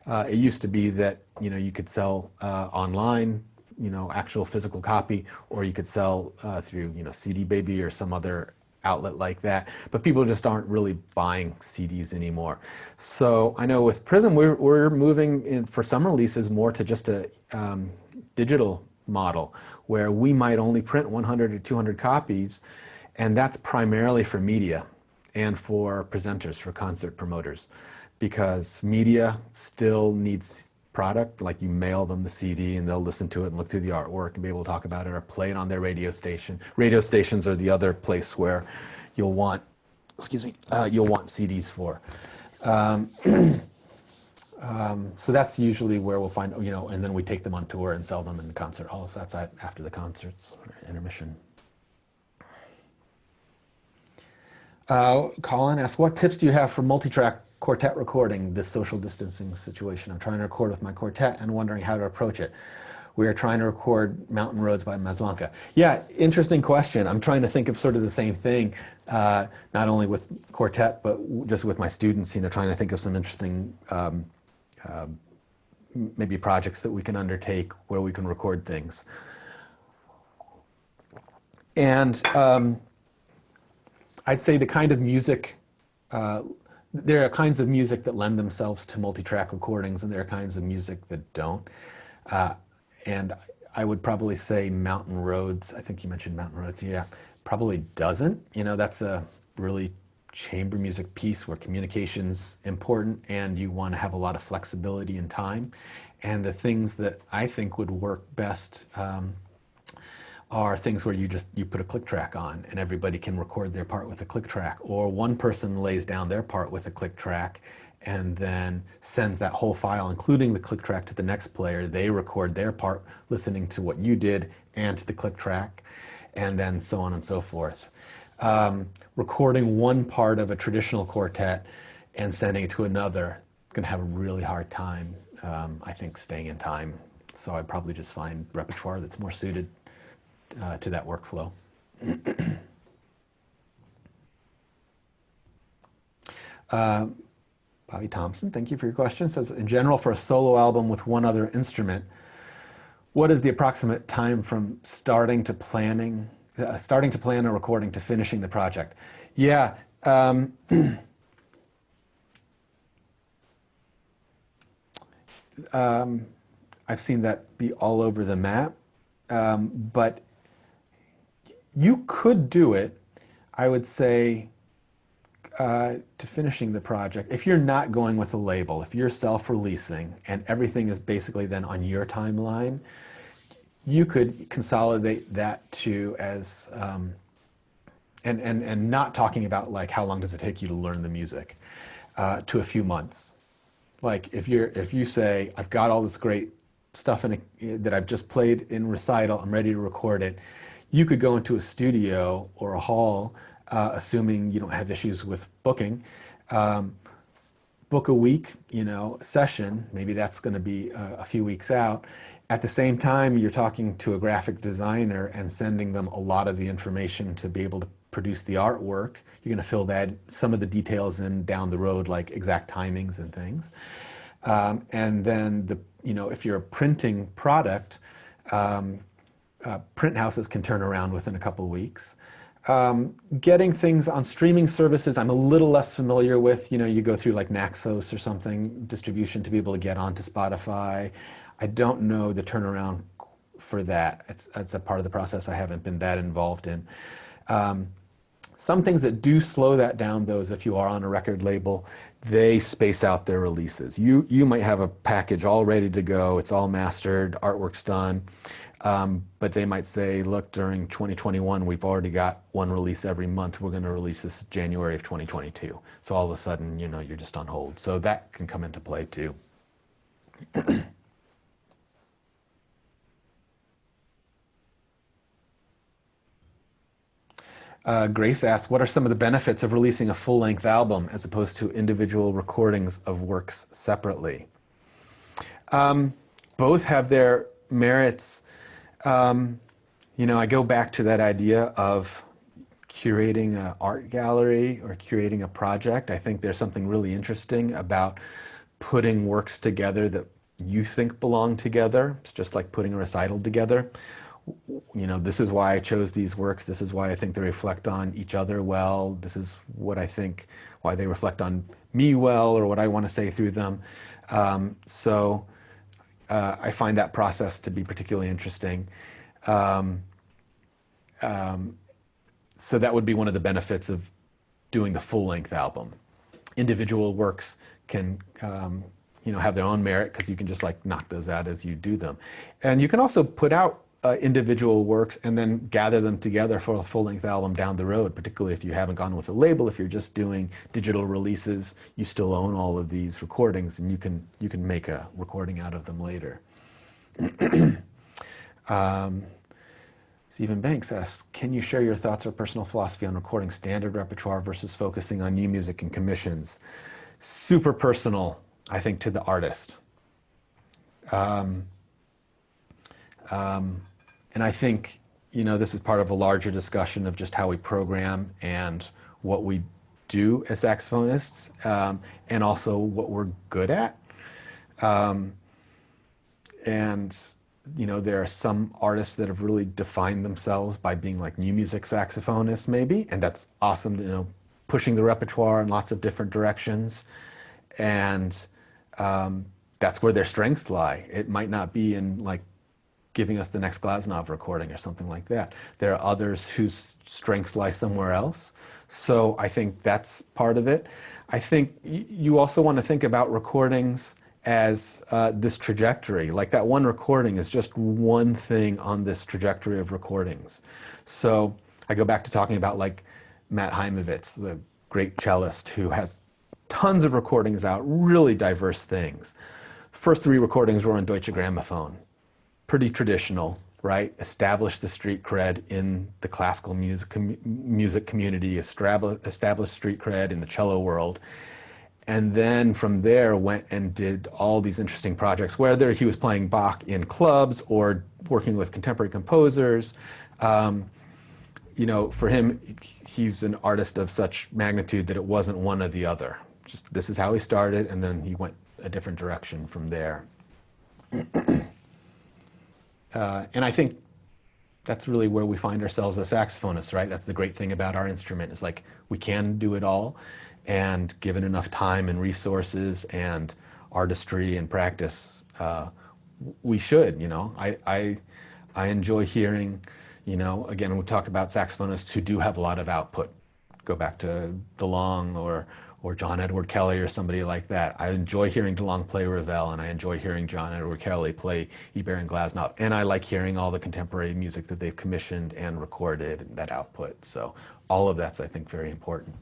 It used to be that you could sell online, actual physical copy, or you could sell through CD Baby or some other outlet like that. But people just aren't really buying CDs anymore. So I know with Prism, we're moving in for some releases more to just a digital model, where we might only print 100 or 200 copies, and that's primarily for media and for presenters, for concert promoters. because media still needs product. Like you mail them the CD and they'll listen to it and look through the artwork and be able to talk about it or play it on their radio station. Radio stations are the other place where you'll want, you'll want CDs for. So that's usually where we'll find, and then we take them on tour and sell them in the concert halls. That's after the concerts or intermission. Colin asks, what tips do you have for multi-track quartet recording this social distancing situation? I'm trying to record with my quartet and wondering how to approach it. We are trying to record Mountain Roads by Maslanka. Yeah, interesting question. I'm trying to think of sort of the same thing, not only with quartet, but just with my students, trying to think of some interesting maybe projects that we can undertake where we can record things. And I'd say the kind of music, there are kinds of music that lend themselves to multi-track recordings, and there are kinds of music that don't. And I would probably say Mountain Roads, I think you mentioned Mountain Roads, yeah, probably doesn't. That's a really chamber music piece where communication's important and you want to have a lot of flexibility in time. And the things that I think would work best are things where you put a click track on and everybody can record their part with a click track, or one person lays down their part with a click track and then sends that whole file, including the click track, to the next player. They record their part listening to what you did and to the click track, and then so on and so forth. Recording one part of a traditional quartet and sending it to another is going to have a really hard time, I think, staying in time. So I'd probably just find repertoire that's more suited to that workflow. Bobby Thompson, thank you for your question. Says, in general, for a solo album with one other instrument, what is the approximate time from starting to plan a recording to finishing the project? Yeah. I've seen that be all over the map, but you could do it, I would say, to finishing the project. If you're not going with a label, if you're self-releasing and everything is basically then on your timeline, you could consolidate that to as, and not talking about like how long does it take you to learn the music, to a few months. Like if you say, I've got all this great stuff that I've just played in recital, I'm ready to record it, you could go into a studio or a hall, assuming you don't have issues with booking, book a week, session, maybe that's going to be a few weeks out. At the same time, you're talking to a graphic designer and sending them a lot of the information to be able to produce the artwork. You're going to fill some of the details in down the road, like exact timings and things. And then if you're a printing product, print houses can turn around within a couple of weeks. Getting things on streaming services, I'm a little less familiar with. You go through like Naxos or something, distribution, to be able to get onto Spotify. I don't know the turnaround for that. It's a part of the process I haven't been that involved in. Some things that do slow that down, though, is if you are on a record label, they space out their releases. You might have a package all ready to go, it's all mastered, artwork's done, but they might say, look, during 2021, we've already got one release every month. We're going to release this January of 2022. So all of a sudden, you're just on hold. So that can come into play too. Grace asks, what are some of the benefits of releasing a full-length album as opposed to individual recordings of works separately? Both have their merits. I go back to that idea of curating an art gallery or curating a project. I think there's something really interesting about putting works together that you think belong together. It's just like putting a recital together. This is why I chose these works. This is why I think they reflect on each other well. This is what I think, why they reflect on me well, or what I want to say through them. So I find that process to be particularly interesting. So that would be one of the benefits of doing the full-length album. Individual works can have their own merit because you can just like knock those out as you do them. And you can also put out individual works and then gather them together for a full-length album down the road, particularly if you haven't gone with a label. If you're just doing digital releases, you still own all of these recordings, and you can make a recording out of them later. Stephen Banks asks, can you share your thoughts or personal philosophy on recording standard repertoire versus focusing on new music and commissions? Super personal, I think, to the artist. And I think, this is part of a larger discussion of just how we program and what we do as saxophonists, and also what we're good at. And there are some artists that have really defined themselves by being like new music saxophonists, maybe, and that's awesome, pushing the repertoire in lots of different directions. And that's where their strengths lie. It might not be in like giving us the next Glasnov recording or something like that. There are others whose strengths lie somewhere else. So I think that's part of it. I think you also want to think about recordings as this trajectory. Like that one recording is just one thing on this trajectory of recordings. So I go back to talking about like Matt Heimovitz, the great cellist who has tons of recordings out, really diverse things. First 3 recordings were on Deutsche Grammophon. Pretty traditional, right? Established the street cred in the classical music community, established street cred in the cello world. And then from there went and did all these interesting projects, whether he was playing Bach in clubs or working with contemporary composers. For him, he's an artist of such magnitude that it wasn't one or the other. Just this is how he started, and then he went a different direction from there. And I think that's really where we find ourselves as saxophonists, right? That's the great thing about our instrument. It's like we can do it all, and given enough time and resources and artistry and practice, we should. I enjoy hearing, again, we talk about saxophonists who do have a lot of output. Go back to DeLong or John Edward Kelly or somebody like that. I enjoy hearing DeLong play Ravel, and I enjoy hearing John Edward Kelly play Ibert and Glasnov. And I like hearing all the contemporary music that they've commissioned and recorded, and that output. So all of that's, I think, very important.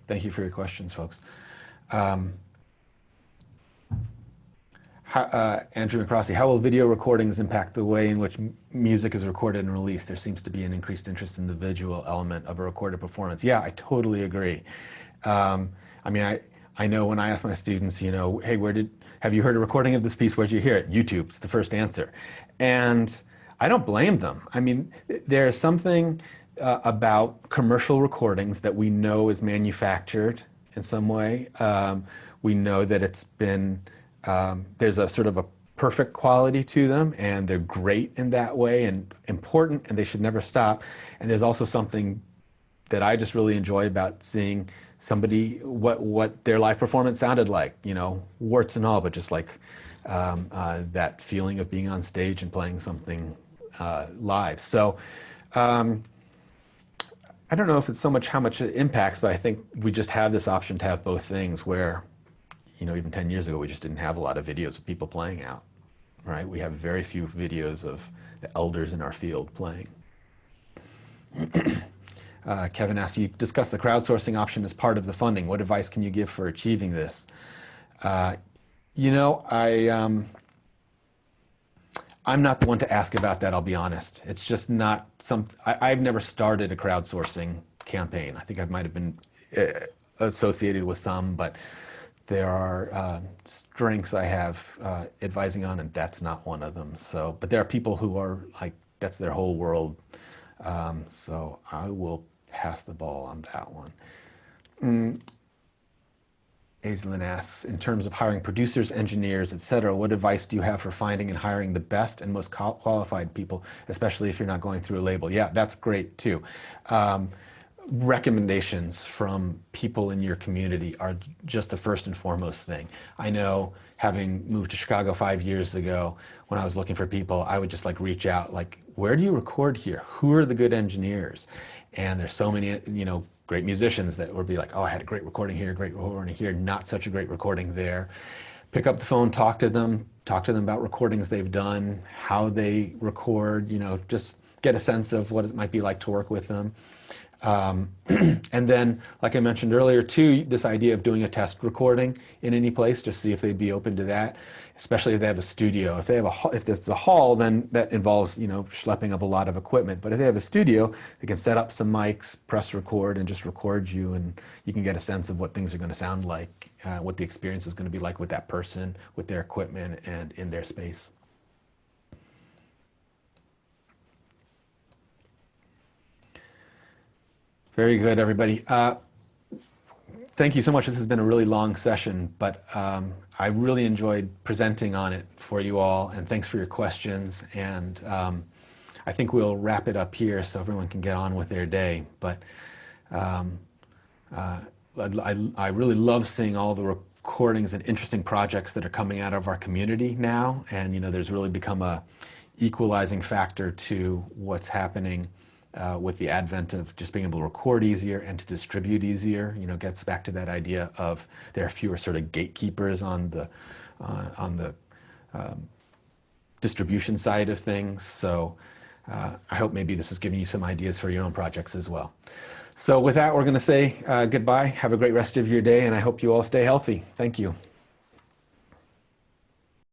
Thank you for your questions, folks. Andrew McCrossy, how will video recordings impact the way in which music is recorded and released? There seems to be an increased interest in the visual element of a recorded performance. Yeah, I totally agree. I know when I ask my students, hey, have you heard a recording of this piece? Where'd you hear it? YouTube's the first answer. And I don't blame them. There's something about commercial recordings that we know is manufactured in some way. We know that it's been, there's a sort of a perfect quality to them, and they're great in that way and important, and they should never stop. And there's also something that I just really enjoy about seeing somebody, what their live performance sounded like, warts and all, but just like that feeling of being on stage and playing something live. So I don't know if it's so much how much it impacts, but I think we just have this option to have both things where, even 10 years ago, we just didn't have a lot of videos of people playing out, right? We have very few videos of the elders in our field playing. Kevin asks, you discussed the crowdsourcing option as part of the funding. What advice can you give for achieving this? I'm not the one to ask about that, I'll be honest. It's just not I've never started a crowdsourcing campaign. I think I might have been associated with some, but there are strengths I have advising on, and that's not one of them. So, but there are people who are like, that's their whole world. So I will pass the ball on that one. Aislinn asks, in terms of hiring producers, engineers, etc., what advice do you have for finding and hiring the best and most qualified people, especially if you're not going through a label? Yeah, that's great too. Recommendations from people in your community are just the first and foremost thing. I know, having moved to Chicago 5 years ago, when I was looking for people, I would just like reach out, like, where do you record here? Who are the good engineers? And there's so many, great musicians that would be like, oh, I had a great recording here, great recording here, not such a great recording there. Pick up the phone, talk to them about recordings they've done, how they record, just get a sense of what it might be like to work with them. And then, like I mentioned earlier too, this idea of doing a test recording in any place, just see if they'd be open to that, especially if they have a studio. If there's a hall, then that involves, schlepping of a lot of equipment. But if they have a studio, they can set up some mics, press record, and just record you, and you can get a sense of what things are going to sound like, what the experience is going to be like with that person, with their equipment, and in their space. Very good, everybody. Thank you so much. This has been a really long session, but I really enjoyed presenting on it for you all, and thanks for your questions. And I think we'll wrap it up here so everyone can get on with their day. But I really love seeing all the recordings and interesting projects that are coming out of our community now. And there's really become a equalizing factor to what's happening with the advent of just being able to record easier and to distribute easier. Gets back to that idea of there are fewer sort of gatekeepers on the distribution side of things. So I hope maybe this is giving you some ideas for your own projects as well. So with that, we're going to say goodbye. Have a great rest of your day, and I hope you all stay healthy. Thank you.